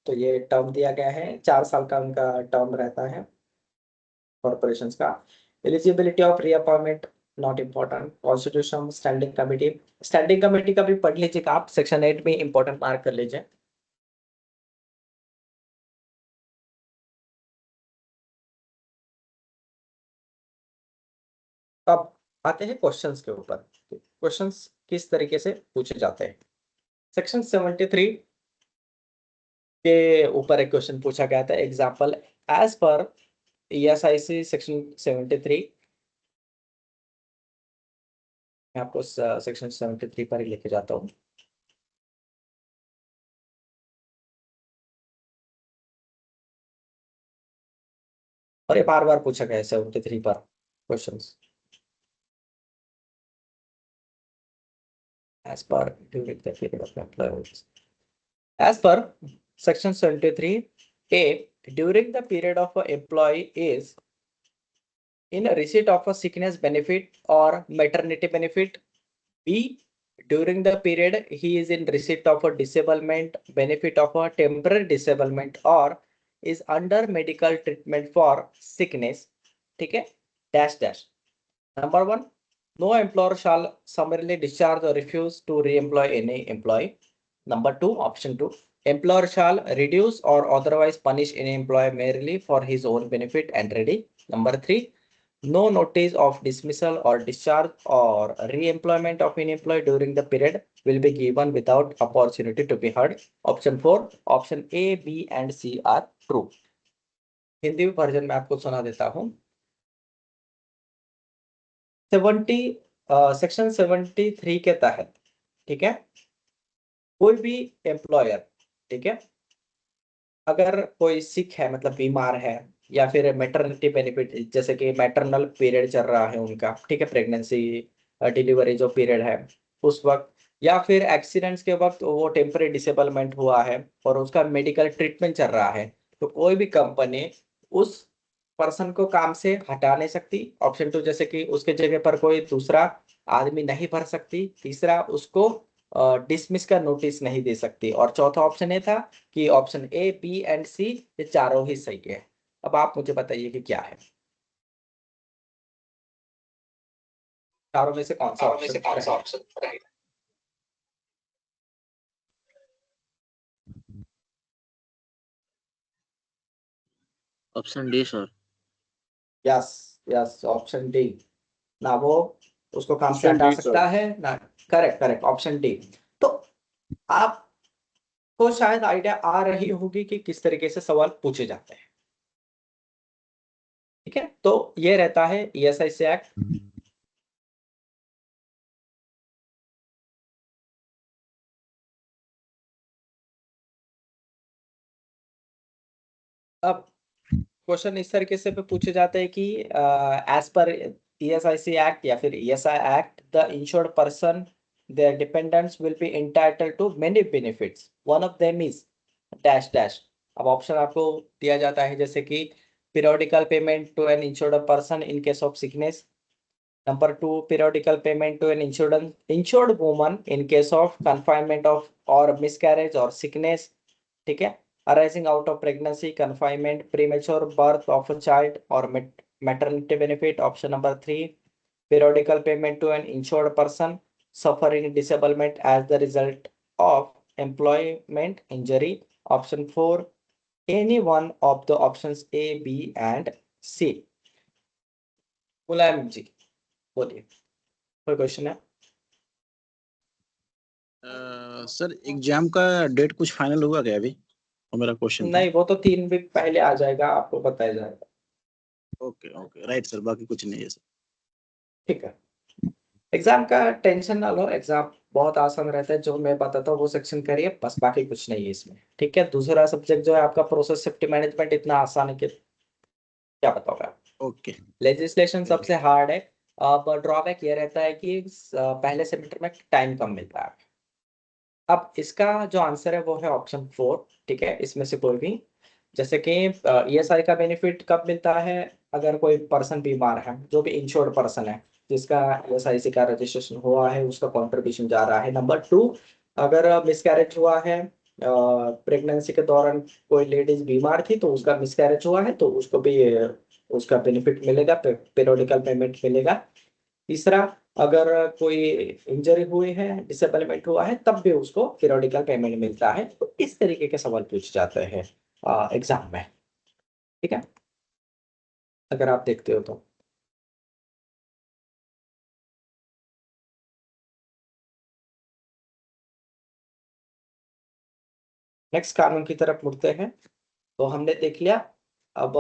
तो ये टर्म दिया गया है, 4 साल का उनका टर्म रहता है कॉर्पोरेशन का। Eligibility of reappointment not important. Constitution standing committee का भी पढ़ लीजिएगा आप, सेक्शन 8 में इंपॉर्टेंट मार्क कर लीजिए। अब आते हैं क्वेश्चंस के ऊपर। क्वेश्चंस किस तरीके से पूछे जाते हैं। सेक्शन 73 के ऊपर एक क्वेश्चन पूछा गया था, एग्जाम्पल एज पर ईएसआईसी सेक्शन 73। मैं आपको सेक्शन 73 पर ही लेके जाता हूँ। और ये बार बार पूछा गया है 73 पर questions. as per during the period of employment. As per section 73A, during the period of an employee is in receipt of a sickness benefit or maternity benefit. B, during the period he is in receipt of a disablement benefit of a temporary disablement or is under medical treatment for sickness, ठीक है, dash dash। Number 1, No employer shall summarily discharge or refuse to re-employ any employee. Number 2, option 2, employer shall reduce or otherwise punish any employee merely for his own benefit and ready. Number 3, no notice of dismissal or discharge or re-employment of any employee during the period will be given without opportunity to be heard. Option 4, option A, B and C are true. Hindi version में आपको सुना देता हूँ। 70 section 73 के तहत, ठीक है, कोई भी एम्प्लॉयर, ठीक है, अगर कोई सिक है मतलब बीमार है या फिर मैटरनिटी बेनिफिट जैसे कि मैटरनल पीरियड चल रहा है उनका, ठीक है, प्रेगनेंसी डिलीवरी जो पीरियड है उस वक्त, या फिर एक्सीडेंट्स के वक्त वो टेम्परेरी डिसेबलमेंट हुआ है और उसका मेडिकल ट्रीटमेंट चल रहा है, तो कोई भी कंपनी उस पर्सन को काम से हटा नहीं सकती। ऑप्शन 2, जैसे कि उसके जगह पर कोई दूसरा आदमी नहीं भर सकती। तीसरा, उसको डिसमिस का नोटिस नहीं दे सकती। और चौथा ऑप्शन ये था कि ऑप्शन ए, बी एंड सी ये चारों ही सही है। अब आप मुझे बताइए कि क्या है, चारों में से कौन सा ऑप्शन रहेगा? Option D sir. Yes, yes, option D. ना वो उसको काम से हटा सकता है ना। Correct, correct, option D. तो आपको शायद आइडिया आ रही होगी कि किस तरीके से सवाल पूछे जाते हैं, ठीक है। तो ये रहता है ईएसआईसी एक्ट। अब क्वेश्चन इस तरीके से पे पूछे जाते हैं कि एज पर ईएसआईसी एक्ट या फिर ESI act the insured person their dependents will be entitled to many benefits, one of them is dash dash। अब ऑप्शन आपको दिया जाता है जैसे कि periodical payment to an insured person in case of sickness, number 2 periodical payment to an insured woman in case of confinement of or miscarriage or sickness, ठीक है, arising out of pregnancy, confinement, premature birth of a child or maternity benefit। Option number 3, periodical payment to an insured person suffering disablement as the result of employment injury। Option 4, any one of the options A, B and C। मुलायम जी बोलिए, कोई question है? Sir exam का date कुछ final हुआ क्या अभी? और मेरा क्वेश्चन था। नहीं, वो तो 3 वीक पहले आ जाएगा, आपको बताया जाएगा। ओके ओके राइट सर, बाकी कुछ नहीं है सर। ठीक है, एग्जाम का टेंशन ना लो, एग्जाम बहुत आसान रहता है। जो मैं बताता हूँ वो सेक्शन करिए बस, बाकी कुछ नहीं है इसमें, ठीक है। दूसरा सब्जेक्ट जो है आपका प्रोसेस सेफ्टी मैनेजमेंट, इतना आसान है कि क्या बताओगे आप। ओके लेजिस्लेशन सबसे हार्ड है। अब ड्रॉबैक ये रहता है कि पहले सेमेस्टर में टाइम कम मिलता है। अब इसका जो आंसर है वो है ऑप्शन 4, ठीक है, इसमें से कोई भी। जैसे कि ईएसआई का बेनिफिट कब मिलता है? अगर कोई पर्सन बीमार है, जो भी इंश्योर्ड पर्सन है जिसका ईएसआईसी का रजिस्ट्रेशन हुआ है, उसका कंट्रीब्यूशन जा रहा है। नंबर 2, अगर मिसकैरेज हुआ है, प्रेगनेंसी के दौरान कोई लेडीज बीमार थी तो उसका मिसकैरेज हुआ है तो उसको भी उसका बेनिफिट मिलेगा, पीरियोडिकल पेमेंट मिलेगा। तीसरा, अगर कोई इंजरी हुई है, डिसेबलमेंट हुआ है, तब भी उसको पीरियोडिकल पेमेंट मिलता है। तो इस तरीके के सवाल पूछे जाते हैं एग्जाम में, ठीक है, अगर आप देखते हो तो। नेक्स्ट कानून की तरफ मुड़ते हैं। तो हमने देख लिया अब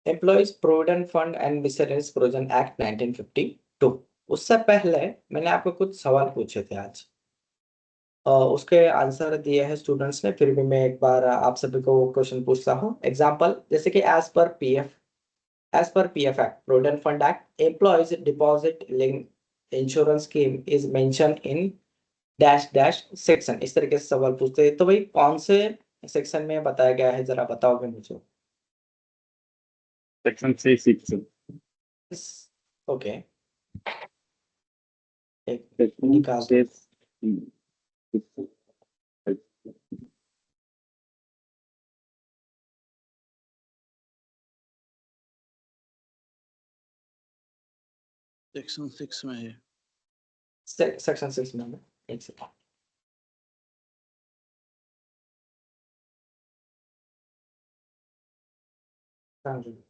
employees provident fund and miscellaneous provision act 1952। उससे पहले मैंने आपको कुछ सवाल पूछे थे आज, उसके आंसर दिए हैं स्टूडेंट्स ने। फिर भी मैं एक बार आप सभी को क्वेश्चन पूछता हूँ। एग्जाम्पल, जैसे कि as per PF Act, Provident Fund Act, employees deposit linked insurance scheme is mentioned in dash dash section। इस तरीके से सवाल पूछते हैं। तो भाई कौन से सेक्शन में बताया गया है, जरा बताओगे मुझे? सेक्शन 6 ओके, एक सेक्शन निकाल दो। 6 सेक्शन 6 में है। सेक्शन 6 में है। एक सेकंड। हाँ जी।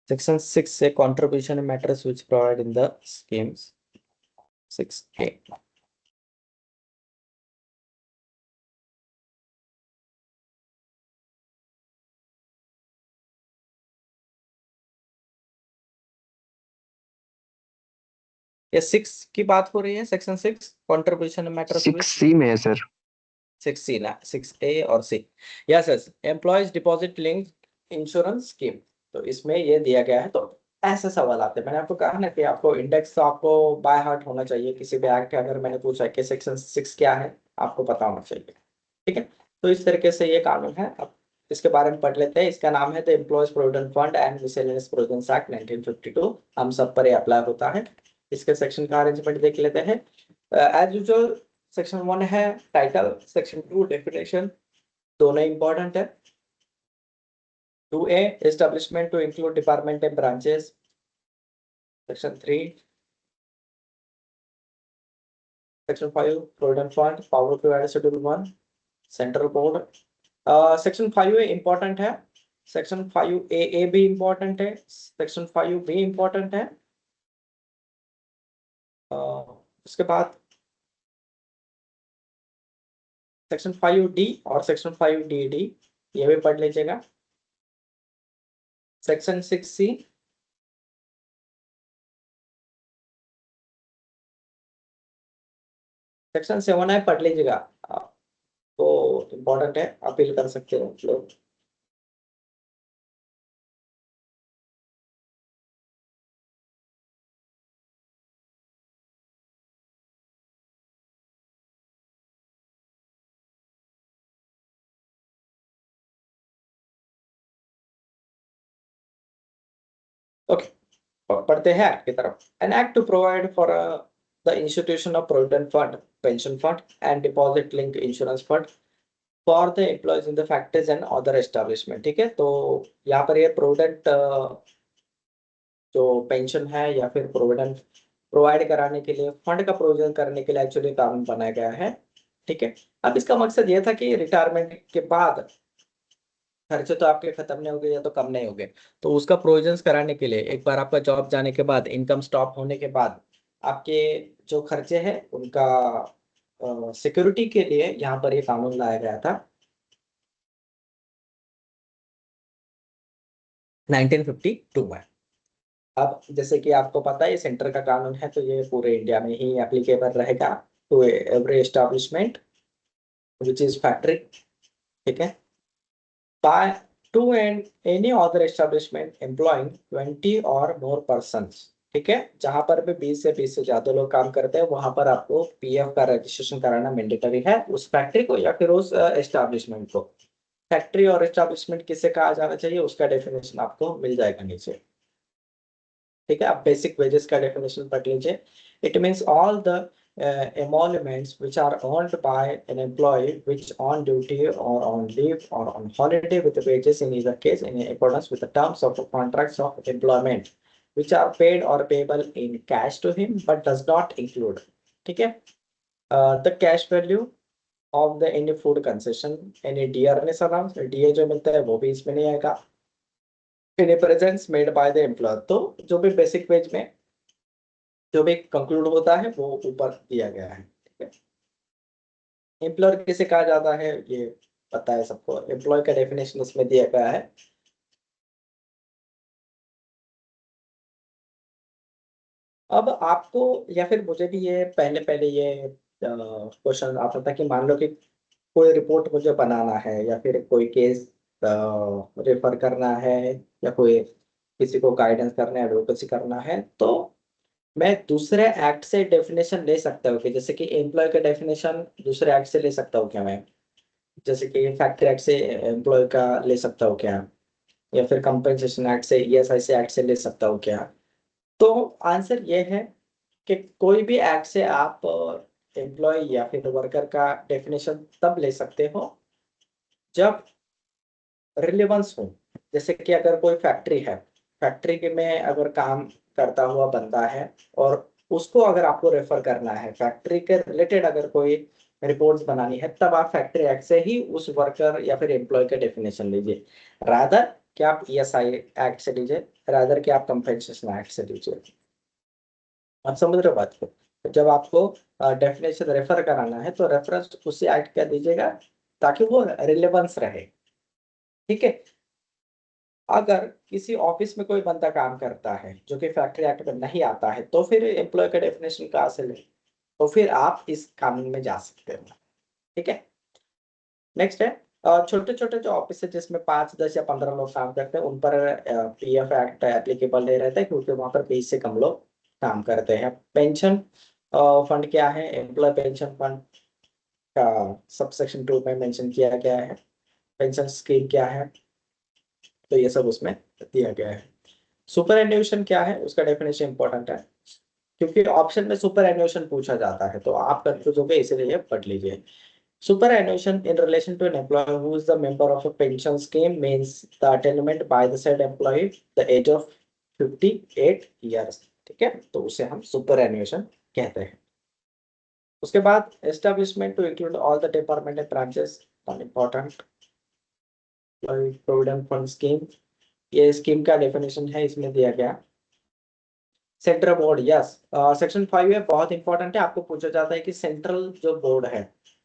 Section 6 say contribution matters which provide in the schemes. 6A. ये 6 की बात हो रही है, section 6 contribution matters which 6C में है सर। 6C ना 6A और C। Yes yes, employees deposit link insurance scheme. तो इसमें ये दिया गया है। तो ऐसे सवाल आते हैं। मैंने आपको कहा ना कि आपको इंडेक्स तो आपको बाय हार्ट होना चाहिए। किसी भी एक्ट अगर मैंने पूछा कि सेक्शन 6 क्या है, आपको पता होना चाहिए। ठीक है, तो इस तरीके से ये कानून है। अब इसके बारे में पढ़ लेते हैं। इसका नाम है the employees provident fund and miscellaneous Providence act 1952। हम सब पर अप्लाई होता है। इसके सेक्शन का अरेंजमेंट देख लेते हैं। एज यूजुअल सेक्शन 1 है टाइटल, सेक्शन 2 डेफिनेशन, दोनों इंपॉर्टेंट है। 2A establishment to include department and branches. Section 3, section 5 provident fund power provided schedule 1 central board. Section 5A important है। सेक्शन 5AA भी इंपॉर्टेंट है। सेक्शन 5B इंपॉर्टेंट है। उसके बाद section 5D और section 5DD ये भी पढ़ लीजिएगा। सेक्शन 6C, सेक्शन 7I पढ़ लीजिएगा, तो इम्पोर्टेंट है, अपील कर सकते हो लोग। ओके, पढ़ते हैं एक्ट की तरफ। An act to provide for the institution of provident fund, pension fund and deposit link insurance fund for the employees in the factories and other establishment. ठीक है, तो यहाँ पर ये प्रोविडेंट जो पेंशन है या फिर प्रोविडेंट प्रोवाइड कराने के लिए, फंड का प्रोविजन करने के लिए एक्चुअली कानून बनाया गया है। ठीक है, अब इसका मकसद ये था कि रिटायरमेंट के बाद खर्चे तो आपके खत्म नहीं हो गए या तो कम नहीं हो गए, तो उसका प्रोविजंस कराने के लिए एक बार आपका जॉब जाने के बाद, इनकम स्टॉप होने के बाद आपके जो खर्चे हैं उनका सिक्योरिटी के लिए यहाँ पर ये कानून लाया गया था 1952 में। अब जैसे कि आपको पता है ये सेंटर का कानून है, तो ये पूरे इंडिया में ही एप्लीकेबल रहेगा to every establishment which is factory. ठीक है, by to any other establishment employing 20 or more persons। ठीक है, जहां पर भी 20 से ज्यादा लोग काम करते हैं वहां पर आपको पीएफ का रजिस्ट्रेशन कराना मैंडेटरी है, उस फैक्ट्री को या फिर उस एस्टैब्लिशमेंट को। फैक्ट्री और एस्टैब्लिशमेंट किसे कहा जाना चाहिए उसका डेफिनेशन आपको मिल जाएगा नीचे। ठीक है, आप बेसिक वेजेस का डेफिनेशन पढ़ लीजिए। It means all the emoluments which are earned by an employee which on duty or on leave or on holiday with the wages in either case in accordance with the terms of the contracts of employment which are paid or payable in cash to him but does not include, ठीक है, the cash value of the any food concession, any dearness allowance, DA जो मिलता है वो भी इसमें नहीं आएगा, any presents made by the employer। तो जो भी बेसिक वेज में जो भी कंक्लूड होता है वो ऊपर दिया गया है। ठीक है, एम्प्लॉयर किसे कहा जाता है ये पता है सबको, एम्प्लॉय का डेफिनेशन इसमें दिया गया है। अब आपको या फिर मुझे भी ये पहले पहले ये क्वेश्चन आता था कि मान लो कि कोई रिपोर्ट मुझे बनाना है या फिर कोई केस रेफर करना है या कोई किसी को गाइडेंस करना है, एडवोकेसी करना है, तो मैं दूसरे एक्ट से डेफिनेशन ले सकता हूँ कि जैसे कि एम्प्लॉय का डेफिनेशन दूसरे एक्ट से ले सकता हूँ क्या मैं, जैसे कि फैक्ट्री एक्ट से एम्प्लॉय का ले सकता हूँ क्या, या फिर कंपनसेशन एक्ट से, ईएसआईसी एक्ट से ले सकता हूँ क्या? तो आंसर ये है कि कोई भी एक्ट से आप एम्प्लॉय या फिर वर्कर का डेफिनेशन तब ले सकते हो जब रिलेवेंस हो। जैसे कि अगर कोई फैक्ट्री है, फैक्ट्री के में अगर काम करता हुआ बंदा है और उसको अगर आपको रेफर करना है, फैक्ट्री के रिलेटेड अगर कोई रिपोर्ट्स बनानी है, तब आप फैक्ट्री एक्ट से ही उस वर्कर या फिर एम्प्लॉय का डेफिनेशन लीजिए, रादर कि आप ESI एक्ट से लीजिए, रादर कि आप कंपेंसेशन एक्ट से लीजिए। आप समझ रहे हो बात को? तो जब आपको डेफिनेशन रेफर कराना है तो रेफरेंस उसी एक्ट का दीजिएगा ताकि वो रिलेवेंस रहे। ठीक है। अगर किसी ऑफिस में कोई बंदा काम करता है जो कि फैक्ट्री एक्ट में नहीं आता है, तो फिर एम्प्लॉय का डेफिनेशन कहाँ से ले? तो फिर आप इस कानून में जा सकते हो। ठीक है। नेक्स्ट है छोटे छोटे जो ऑफिस है जिसमें 5, 10 या 15 लोग काम करते हैं, उन पर PF एक्ट एप्लीकेबल नहीं रहता है क्योंकि वहां पर 20 से कम लोग काम करते हैं। पेंशन फंड क्या है? एम्प्लॉय पेंशन फंड का सबसेक्शन 2 में मेंशन किया गया है। पेंशन स्कीम क्या है, तो ये सब उसमें दिया गया है। सुपर एन्युएशन क्या है, उसका डेफिनेशन इंपॉर्टेंट है क्योंकि ऑप्शन में सुपर एन्युएशन पूछा जाता है, तो आप कंफ्यूज हो गए, इसीलिए पढ़ लीजिए। Superannuation in relation to an employee who is the member of a pension scheme means the attainment by the said employee the age of 58 years। ठीक है, तो उसे हम superannuation कहते हैं। उसके बाद establishment to include all the department and branches, important provident fund scheme, ये स्कीम का डेफिनेशन है, इसमें दिया गया। सेंट्रल बोर्ड, यस, सेक्शन 5 है, बहुत इंपॉर्टेंट है, आपको पूछा जाता है कि सेंट्रल जो बोर्ड है,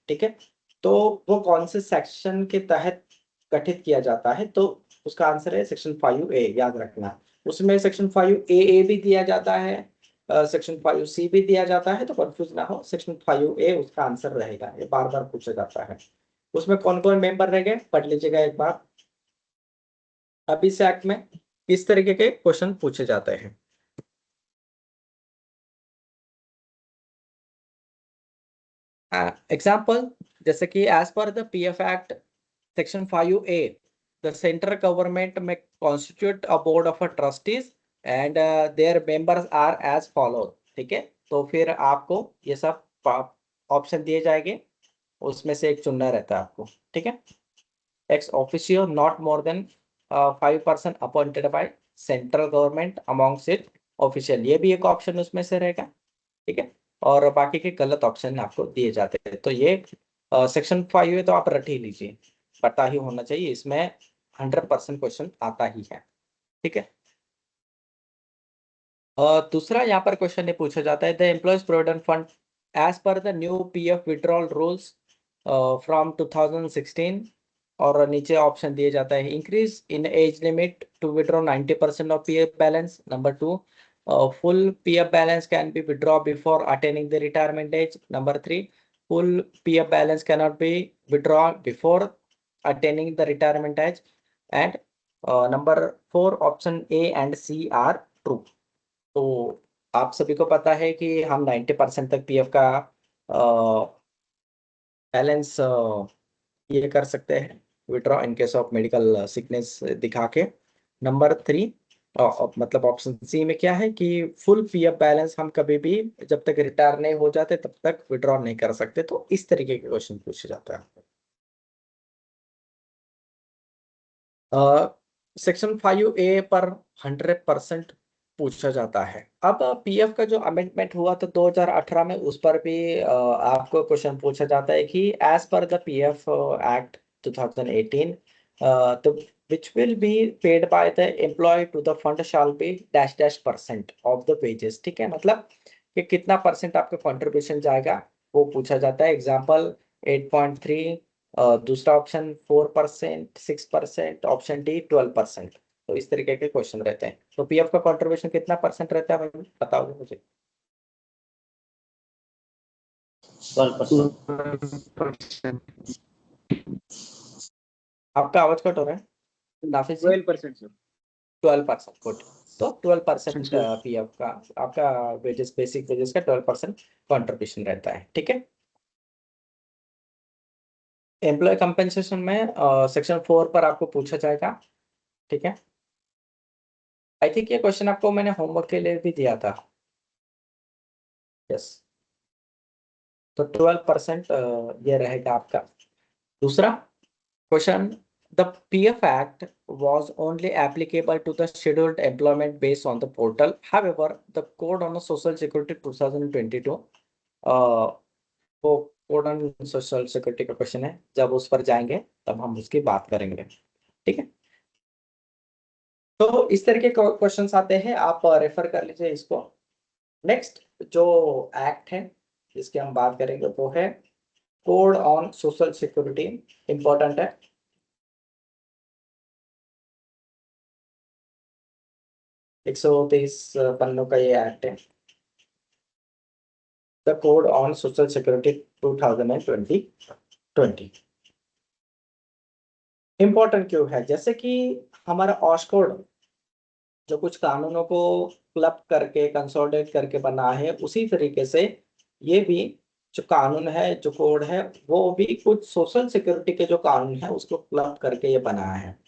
ठीक है, तो वो कौन से सेक्शन के तहत गठित किया जाता है, तो उसका आंसर है सेक्शन 5A, याद रखना। उसमें सेक्शन 5AA भी दिया जाता है, सेक्शन 5C भी दिया जाता है, तो कंफ्यूज ना हो, सेक्शन 5A उसका आंसर रहेगा, ये बार बार पूछा जाता है। उसमें कौन कौन मेंबर रह गए, पढ़ लीजिएगा एक बार। अब इस एक्ट में किस तरीके के क्वेश्चन पूछे जाते हैं? एग्जाम्पल, जैसे कि एज पर the PF act section 5A, the central government may constitute a board of trustees and their members are as follow. ठीक है, तो फिर आपको ये सब ऑप्शन दिए जाएंगे, उसमें से एक चुनना रहता है आपको। ठीक है, ex officio not more than 5% appointed by central government amongst it official, ये भी एक ऑप्शन उसमें से रहेगा। ठीक है, और बाकी के गलत ऑप्शन आपको दिए जाते हैं। तो ये सेक्शन 5 है, तो आप रट ही लीजिए, पता ही होना चाहिए, इसमें 100% क्वेश्चन आता ही है। ठीक है, दूसरा यहाँ पर क्वेश्चन ये पूछा जाता है, the employees provident fund as पर the new PF withdrawal rules from 2016, और नीचे ऑप्शन दिए जाता है, increase in age limit to withdraw 90% of PF balance. Number 2, full PF balance can be withdrawn before attaining the retirement age. Number 3, full PF balance cannot be withdrawn before attaining the retirement age. And number 4, option A and C are true. तो आप सभी को पता है कि हम 90% तक PF का बैलेंस ये कर सकते हैं, withdraw in case of medical sickness दिखा के। नंबर 3, मतलब ऑप्शन सी में क्या है कि फुल PF बैलेंस हम कभी भी जब तक रिटायर नहीं हो जाते तब तक विड्रॉ नहीं कर सकते। तो इस तरीके के क्वेश्चन पूछे जाता है। सेक्शन 5A पर 100% पूछा जाता है। अब PF का जो अमेंडमेंट हुआ तो 2018 में, उस पर भी आपको क्वेश्चन पूछा जाता है कि एज पर द PF एक्ट 2018 तो which will be paid by the employee to the fund shall be dash dash % of the wages। ठीक है, मतलब कि कितना परसेंट आपका कंट्रीब्यूशन जाएगा वो पूछा जाता है। एग्जांपल 8.3, दूसरा ऑप्शन 4%, 6%, ऑप्शन डी 12%। तो इस तरीके के क्वेश्चन रहते हैं। तो PF का कंट्रीब्यूशन कितना परसेंट रहता है भाई, बताओगे मुझे? 12%। आपका आवाज कट हो रहा है नाफिज जी। 12% सर। 12%, गुड। तो 12% PF का आपका वेजेस, बेसिक वेजेस का 12% कंट्रीब्यूशन रहता है। ठीक है, एम्प्लॉय कंपेंसेशन में सेक्शन 4 पर आपको पूछा जाएगा। ठीक है, आई थिंक ये क्वेश्चन आपको मैंने होमवर्क के लिए भी दिया था। यस, तो 12% ये रहेगा आपका। दूसरा question, the PF Act was only applicable to the scheduled employment based on the portal. However, the Code on Social Security 2022 वो कोड ऑन सोशल सिक्योरिटी का क्वेश्चन है, जब उस पर जाएंगे तब हम उसकी बात करेंगे, ठीक है। तो इस तरह के क्वेश्चंस आते हैं, आप रेफर कर लीजिए इसको। नेक्स्ट जो एक्ट है जिसकी हम बात करेंगे वो है code on social security, important है। एक 130 पन्नों का ये एक्ट है, the code on social security 2020। Important क्यों है? जैसे कि हमारा ऑश कोड जो कुछ कानूनों को क्लब करके कंसोलिडेट करके बना है, उसी तरीके से ये भी जो कानून है, जो कोड है, वो भी कुछ सोशल सिक्योरिटी के जो कानून है उसको क्लब करके ये बना है।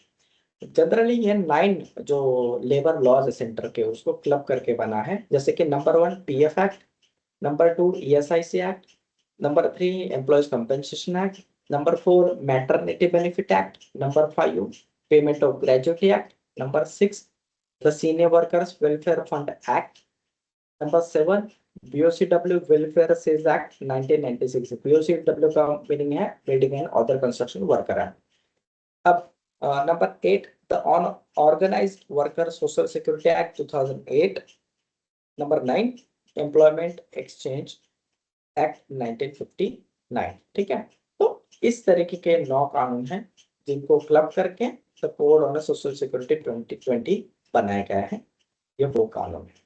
जनरली ये 9 जो लेबर लॉज सेंटर के उसको क्लब करके बना है, जैसे कि number 1 PF act, number 2 ESIC act, number 3 employees compensation act, number 4 maternity benefit act, number 5 payment of gratuity act, number 6 the Senior Workers Welfare Fund Act, number 7 BOCW Welfare Sales Act 1996। BOCW का meaning है building and other construction worker act. अब number 8 the organised worker social security act 2008, number 9 employment exchange act 1959, ठीक है। तो इस तरीके के 9 कानून हैं जिनको क्लब करके the code on social security 2020 बनाया गया है, ये वो कानून है।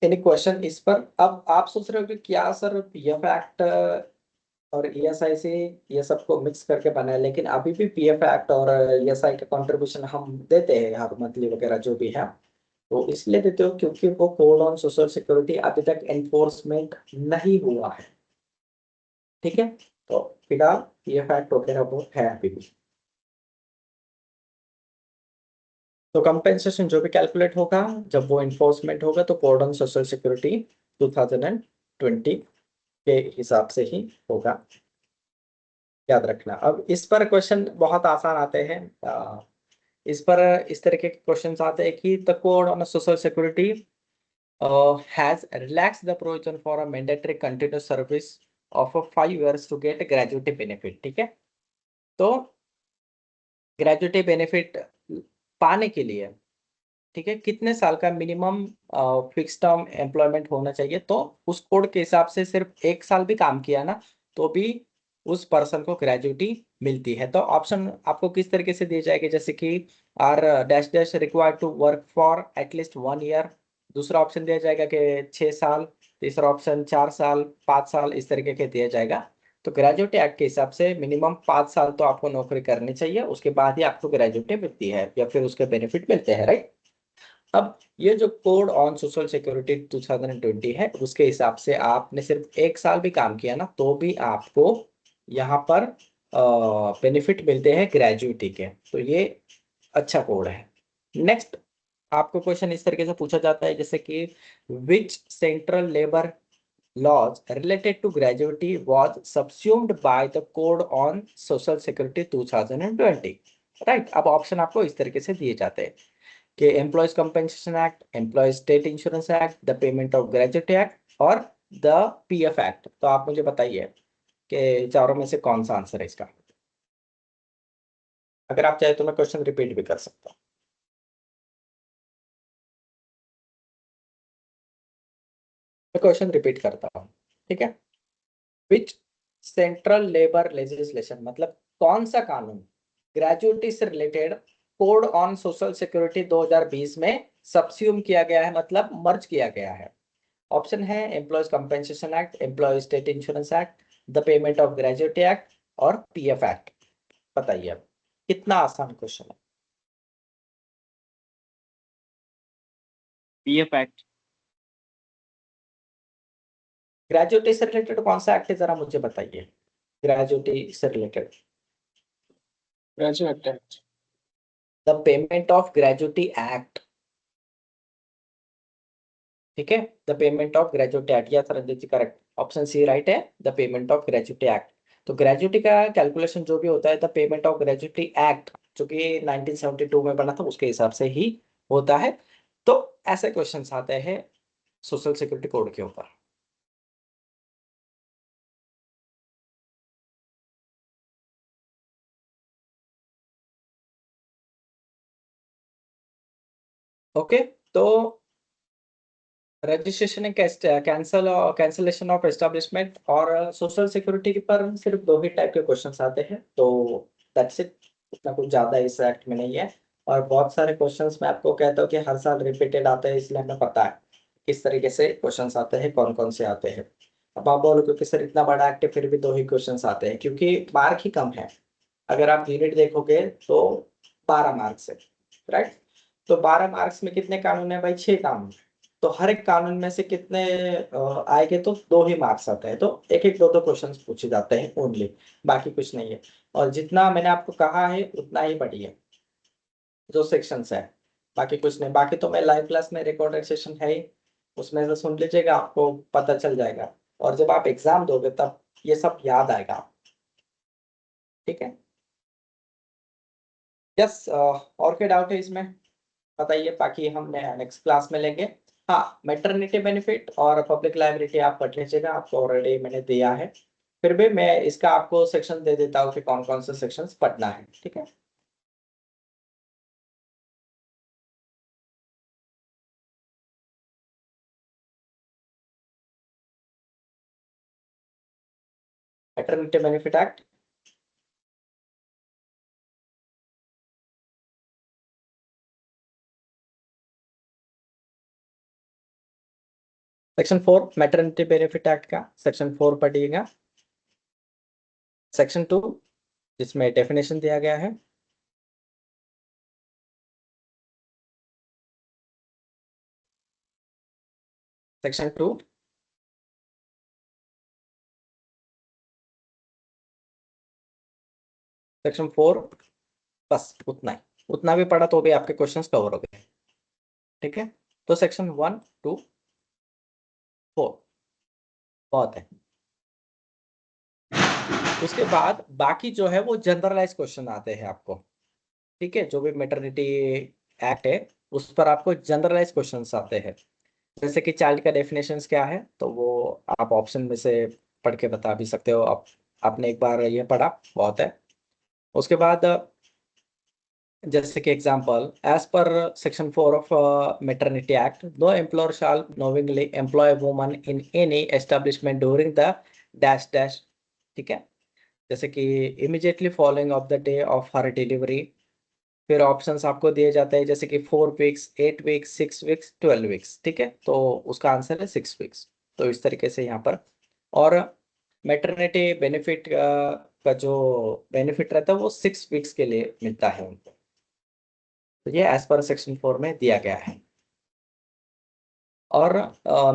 एनी क्वेश्चन इस पर? अब आप सोच रहे हो कि क्या सर PF एक्ट और ESIC ये सबको मिक्स करके बना है, लेकिन अभी भी PF एक्ट और ESI का कंट्रीब्यूशन हम देते हैं हर मंथली वगैरह जो भी है, तो इसलिए देते हो क्योंकि वो कोड ऑन सोशल सिक्योरिटी अभी तक एनफोर्समेंट नहीं हुआ है, ठीक है। तो फिलहाल PF एक्ट वगैरह वो है अभी भी। तो कंपेंसेशन जो भी कैलकुलेट होगा जब वो इन्फोर्समेंट होगा तो कोड ऑन सोशल सिक्योरिटी 2020 के हिसाब से ही होगा, याद रखना। अब इस पर क्वेश्चन बहुत आसान आते हैं, इस पर इस तरह के क्वेश्चंस आते हैं कि the code on social security has relaxed the provision for a mandatory continuous service of 5 years to get gratuity benefit, ठीक है। तो ग्रेजुएटी बेनिफिट पाने के लिए, ठीक है, कितने साल का मिनिमम फिक्स टर्म एम्प्लॉयमेंट होना चाहिए? तो उस कोड के हिसाब से सिर्फ 1 साल भी काम किया ना तो भी उस पर्सन को ग्रेजुएटी मिलती है। तो ऑप्शन आपको किस तरीके से दिए जाएंगे, जैसे कि are dash dash required to work for at least 1 year, दूसरा ऑप्शन दिया जाएगा कि 6 साल, तीसरा ऑप्शन 4 साल, 5 साल, इस तरीके के दिया जाएगा। तो ग्रेजुएटी एक्ट के हिसाब से मिनिमम 5 साल तो आपको नौकरी करनी चाहिए, उसके बाद ही आपको ग्रेजुएटी मिलती है या फिर उसके बेनिफिट मिलते हैं, राइट। अब ये जो कोड ऑन सोशल सिक्योरिटी 2020 है उसके हिसाब से आपने सिर्फ 1 साल भी काम किया ना तो भी आपको यहाँ पर बेनिफिट मिलते हैं ग्रेजुएटी के, तो ये अच्छा कोड है। नेक्स्ट आपको क्वेश्चन इस तरीके से पूछा जाता है जैसे कि which central labour laws related to gratuity was subsumed by the code on social security 2020, right. अब ऑप्शन आपको इस तरीके से दिए जाते हैं कि employees compensation act, employees state insurance act, the payment of gratuity act और द PF एक्ट। तो आप मुझे बताइए कि चारों में से कौन सा आंसर है इसका। अगर आप चाहे तो मैं क्वेश्चन रिपीट भी कर सकता हूँ। मैं क्वेश्चन रिपीट करता हूँ, ठीक है। विच सेंट्रल लेबर लेजिस्लेशन मतलब कौन सा कानून ग्रेजुएटी से related code on social security 2020 में सबस्यूम किया गया है, मतलब मर्ज किया गया है। ऑप्शन है employees compensation act, employees state insurance act, the payment of gratuity act और PF एक्ट। बताइए अब कितना आसान क्वेश्चन है। PF act. ग्रेजुएटी से रिलेटेड कौन सा एक्ट है जरा मुझे बताइए, ग्रेजुएटी से related. Graduate act. The payment of gratuity act, ठीक है, the payment of gratuity act, या रंजित जी करेक्ट, ऑप्शन सी राइट है, the payment of gratuity act. तो ग्रेजुएटी का कैलकुलेशन जो भी होता है the payment of gratuity act जो कि 1972 में बना था उसके हिसाब से ही होता है। तो ऐसे क्वेश्चंस आते हैं सोशल सिक्योरिटी कोड के ऊपर। ओके, तो registration and cancellation of establishment और सोशल सिक्योरिटी के पर सिर्फ 2 ही टाइप के क्वेश्चंस आते हैं, तो दैट्स इट, इतना कुछ ज्यादा इस एक्ट में नहीं है। और बहुत सारे क्वेश्चंस मैं आपको कहता हूँ कि हर साल रिपीटेड आते हैं, इसलिए हमें पता है किस तरीके से क्वेश्चंस आते हैं, कौन कौन से आते हैं। अब आप बोलोगे कि सर इतना बड़ा एक्ट है फिर भी 2 ही क्वेश्चंस आते हैं, क्योंकि मार्क ही कम है। अगर आप यूनिट देखोगे तो 12 मार्क्स है, राइट। तो 12 मार्क्स में कितने कानून है भाई? 6 कानून। तो हर एक कानून में से कितने आएंगे? तो 2 ही मार्क्स आते हैं, तो एक एक दो क्वेश्चन पूछे जाते हैं ओनली, बाकी कुछ नहीं है। और जितना मैंने आपको कहा है उतना ही पढ़िए जो सेक्शंस है, बाकी कुछ नहीं। बाकी तो मैं लाइव क्लास में रिकॉर्डेड सेशन है ही, उसमें से सुन लीजिएगा, आपको पता चल जाएगा। और जब आप एग्जाम दोगे तब ये सब याद आएगा, ठीक है। यस, और क्या डाउट है इसमें बताइए, बाकी हम नेक्स्ट क्लास में लेंगे। हाँ, मैटरनिटी बेनिफिट और पब्लिक लाइबिलिटी आप पढ़ लीजिएगा, आपको ऑलरेडी मैंने दिया है। फिर भी मैं इसका आपको सेक्शन दे देता हूँ कि कौन कौन से सेक्शंस पढ़ना है, ठीक है। Maternity benefit act, section 4 maternity benefit act का सेक्शन 4 पढ़िएगा। सेक्शन 2 जिसमें डेफिनेशन दिया गया है। सेक्शन 2 सेक्शन 4, बस उतना ही, उतना भी पढ़ा तो भी आपके क्वेश्चंस कवर हो गए, ठीक है। तो सेक्शन 1 2 4 बहुत है। उसके बाद बाकी जो है वो जनरलाइज क्वेश्चन आते हैं आपको, ठीक है। जो भी मैटरनिटी एक्ट है उस पर आपको जनरलाइज क्वेश्चंस आते हैं, जैसे कि चाइल्ड का डेफिनेशंस क्या है, तो वो आप ऑप्शन में से पढ़ के बता भी सकते हो। आप आपने एक बार ये पढ़ा, बहुत है। उसके बाद जैसे कि एग्जांपल, एज पर section 4 of maternity act, no employer shall knowingly employ woman in any establishment during the dash dash, ठीक है। जैसे कि immediately following of the day of her delivery. फिर ऑप्शंस आपको दिए जाते हैं जैसे कि 4 वीक्स, 8 वीक्स, 6 वीक्स, 12 वीक्स, ठीक है। तो उसका आंसर है 6 वीक्स। तो इस तरीके से यहाँ पर, और मैटरनिटी बेनिफिट का जो बेनिफिट रहता है वो 6 वीक्स के लिए मिलता है उनको। तो ये एज पर सेक्शन 4 में दिया गया है। और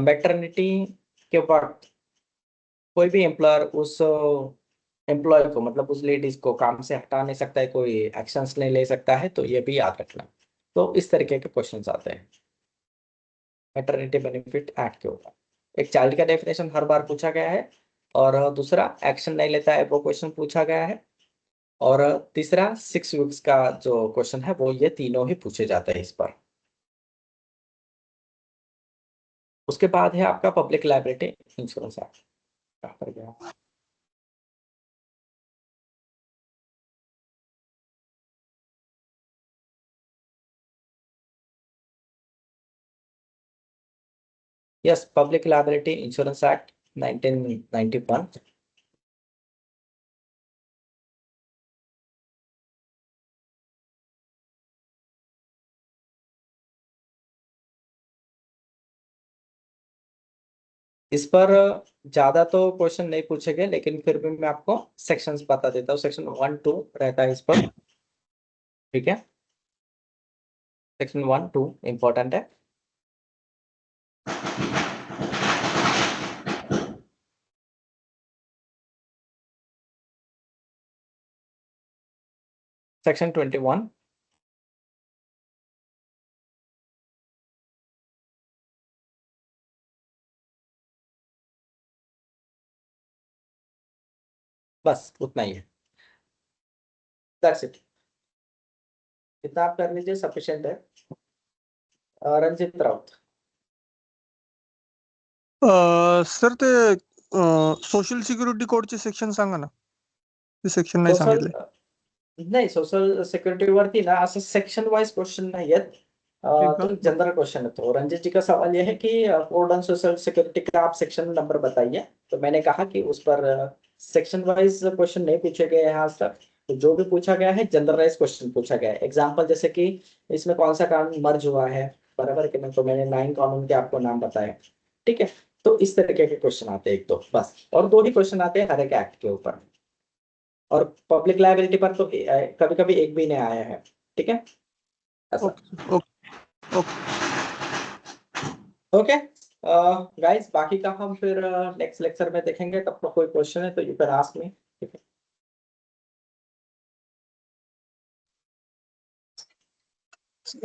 मैटरनिटी के वक्त कोई भी एम्प्लॉयर उस एम्प्लॉय को, मतलब उस लेडीज को काम से हटा नहीं सकता है, कोई एक्शंस नहीं ले सकता है, तो ये भी याद रखना। तो इस तरीके के क्वेश्चंस आते हैं मैटरनिटी बेनिफिट एक्ट के ऊपर। एक चाइल्ड का डेफिनेशन हर बार पूछा गया है, और दूसरा एक्शन नहीं लेता है वो क्वेश्चन पूछा गया है, और तीसरा 6 वीक्स का जो क्वेश्चन है वो, ये तीनों ही पूछे जाते हैं इस पर। उसके बाद है आपका पब्लिक लाइबिलिटी इंश्योरेंस एक्ट, कहाँ पर गया? Yes, public liability insurance act 1991। इस पर ज्यादा तो क्वेश्चन नहीं पूछे गए, लेकिन फिर भी मैं आपको सेक्शंस बता देता हूँ। सेक्शन 1 2 रहता है इस पर, ठीक है। सेक्शन 1 2 इंपॉर्टेंट है। सेक्शन 21, बस उतना ही है, दैट्स इट। इतना आप कर लीजिए, सफिशिएंट है। रंजित राउत। सर ते सोशल सिक्युरिटी कोडचे सेक्शन सांगा ना, ते सेक्शन नाही सोशल सांगितले. नाही, सोशल सिक्युरिटी वरती ना असं सेक्शन वाइज क्वेश्चन नाही आहेत, तो जनरल क्वेश्चन है। तो रंजित जी का सवाल यह है कि कोड ऑन सोशल सिक्योरिटी का आप सेक्शन नंबर बताइए। तो मैंने कहा कि उस पर सेक्शन वाइज क्वेश्चन नहीं पूछे गए हैं आज तक। तो जो भी पूछा गया है जनरलाइज क्वेश्चन पूछा गया है। एग्जांपल जैसे कि इसमें कौन सा कानून मर्ज हुआ है, बराबर कि नहीं, तो मैंने 9 कानून के आपको नाम बताए, ठीक है। तो इस तरीके के क्वेश्चन आते हैं एक दो बस, और 2 ही क्वेश्चन आते हैं हर एक एक्ट के ऊपर। और पब्लिक लायबिलिटी पर तो कभी कभी एक भी नहीं आया है, ठीक है ऐसा। ओके गाइस, बाकी का हम फिर नेक्स्ट लेक्चर में देखेंगे। तब तक कोई क्वेश्चन है तो यू कैन आस्क मी, ठीक है।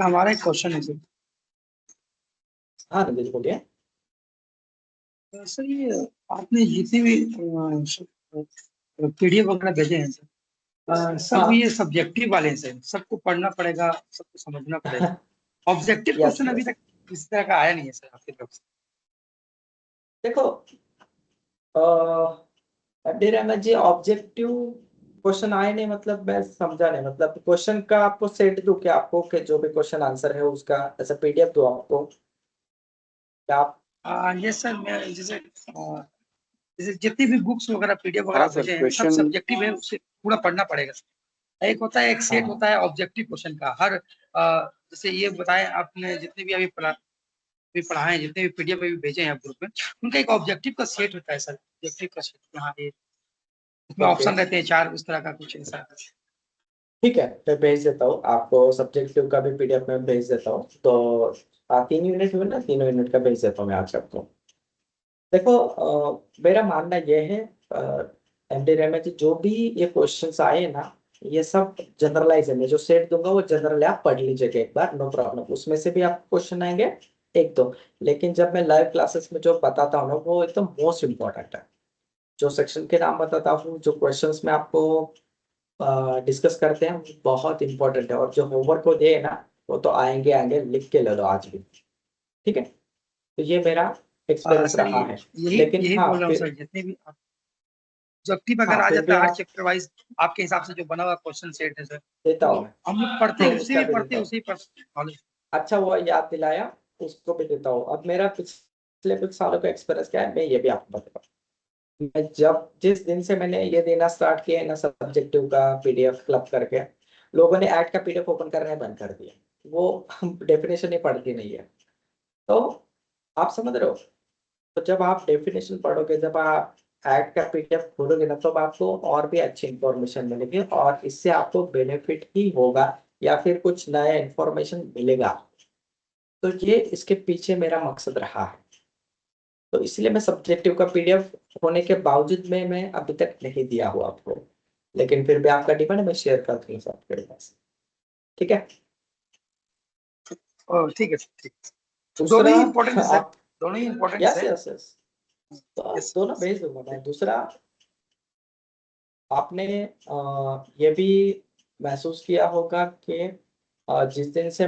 हमारा एक क्वेश्चन है सर। हाँ रंजीत बोलिए। सर ये आपने जितने भी पीडीएफ वगैरह भेजे हैं सर, सब हाँ। ये सब्जेक्टिव वाले हैं सर, सबको पढ़ना पड़ेगा, सबको समझना पड़ेगा। ऑब्जेक्टिव Yes, क्वेश्चन अभी yes. तक किसी तरह का आया नहीं है सर आपकी तरफ से। देखो रहमत जी, ऑब्जेक्टिव क्वेश्चन आए नहीं मतलब मैं समझा नहीं, मतलब क्वेश्चन का आपको सेट दूं क्या आपको, कि जो भी क्वेश्चन आंसर है उसका ऐसा पीडीएफ दूं आपको, क्या आप? यस सर, मैं जैसे जैसे जितनी भी बुक्स वगैरह पीडीएफ वगैरह हाँ सर, भेजे हैं, सब क्वेश्चन सब्जेक्टिव है, उसे पूरा पढ़ना पड़ेगा। एक होता है, एक सेट हाँ। होता है ऑब्जेक्टिव क्वेश्चन का। हर जैसे ये बताएं आपने, जितने भी अभी पढ़ाए हैं, जितने भी पीडीएफ अभी भेजे हैं ग्रुप में, उनका एक ऑब्जेक्टिव का सेट होता है सर। ऑब्जेक्टिव का सेट, यहाँ ये इसमें ओके, ऑप्शन रहते हैं 4, उस तरह का कुछ ऐसा। ठीक है, मैं भेज देता हूँ आपको, सब्जेक्टिव का भी पीडीएफ में भेज देता हूँ। तो 3 यूनिट में ना, 3 यूनिट का भेज देता हूँ मैं आज आपको। देखो मेरा मानना ये है एमडी रहमत जी, जो भी ये क्वेश्चंस आए ना, ये सब जनरलाइज है। मैं जो सेट दूंगा वो जनरल है, आप पढ़ लीजिएगा एक बार, नो प्रॉब्लम। उसमें से भी आपको क्वेश्चन आएंगे एक दो, लेकिन जब मैं लाइव क्लासेस में जो बताता हूँ ना, वो एकदम मोस्ट इम्पोर्टेंट है। जो सेक्शन के नाम बताता हूँ, जो क्वेश्चंस में आपको डिस्कस करते हैं, वो बहुत इंपॉर्टेंट है। और जो होमवर्क को दिए ना, वो तो आएंगे आएंगे, लिख के ले लो आज भी, ठीक है। तो ये मेरा एक्सपीरियंस सर रहा है। यही लेकिन यही हाँ बोल रहा हूँ फिर, सर, जितने भी ऑब्जेक्टिव अगर हाँ आ फिर भी जाता है हर आप चैप्टर वाइज, आपके हिसाब से जो बना हुआ क्वेश्चन सेट है सर, देता तो हूँ मैं। हम लोग पढ़ते हाँ हैं, उसी उसका भी भी पढ़ते देता हैं, हूँ। उसी पर नॉलेज। अच्छा वो याद दिलाया, उसको भी देता हूँ। अब मेरा पिछले कुछ सालों का एक्सपीरियंस क्या है, मैं ये भी आपको बताता हूँ। मैं जब जिस दिन से मैंने ये देना स्टार्ट किया है ना, सब्जेक्टिव का पीडीएफ क्लब करके, लोगों ने ऐड का पीडीएफ ओपन करना बंद कर दिया। वो डेफिनेशन ही पढ़ती नहीं है। तो आप समझ रहे हो, तो जब आप डेफिनेशन पढ़ोगे, जब आप ऐड का पीडीएफ खोलोगे ना, तो आपको और भी अच्छी इंफॉर्मेशन मिलेगी, और इससे आपको बेनिफिट ही होगा, या फिर कुछ नया इंफॉर्मेशन मिलेगा। तो ये इसके पीछे मेरा मकसद रहा है। तो इसलिए मैं सब्जेक्टिव का पीडीएफ होने के बावजूद में मैं अभी तक नहीं दिया हूँ आपको, लेकिन फिर भी आपका डिमांड है, मैं शेयर कर दूंगा आपके पास, ठीक है। ठीक है सर, ठीक है। दोनों दूसरा ही इम्पोर्टेंट है सर, आप, दोनों ही इम्पोर्टेंट यस है। यस यस, तो यस दोनों भेज दूंगा मैं। दूसरा, आपने ये भी महसूस किया होगा कि जिस दिन से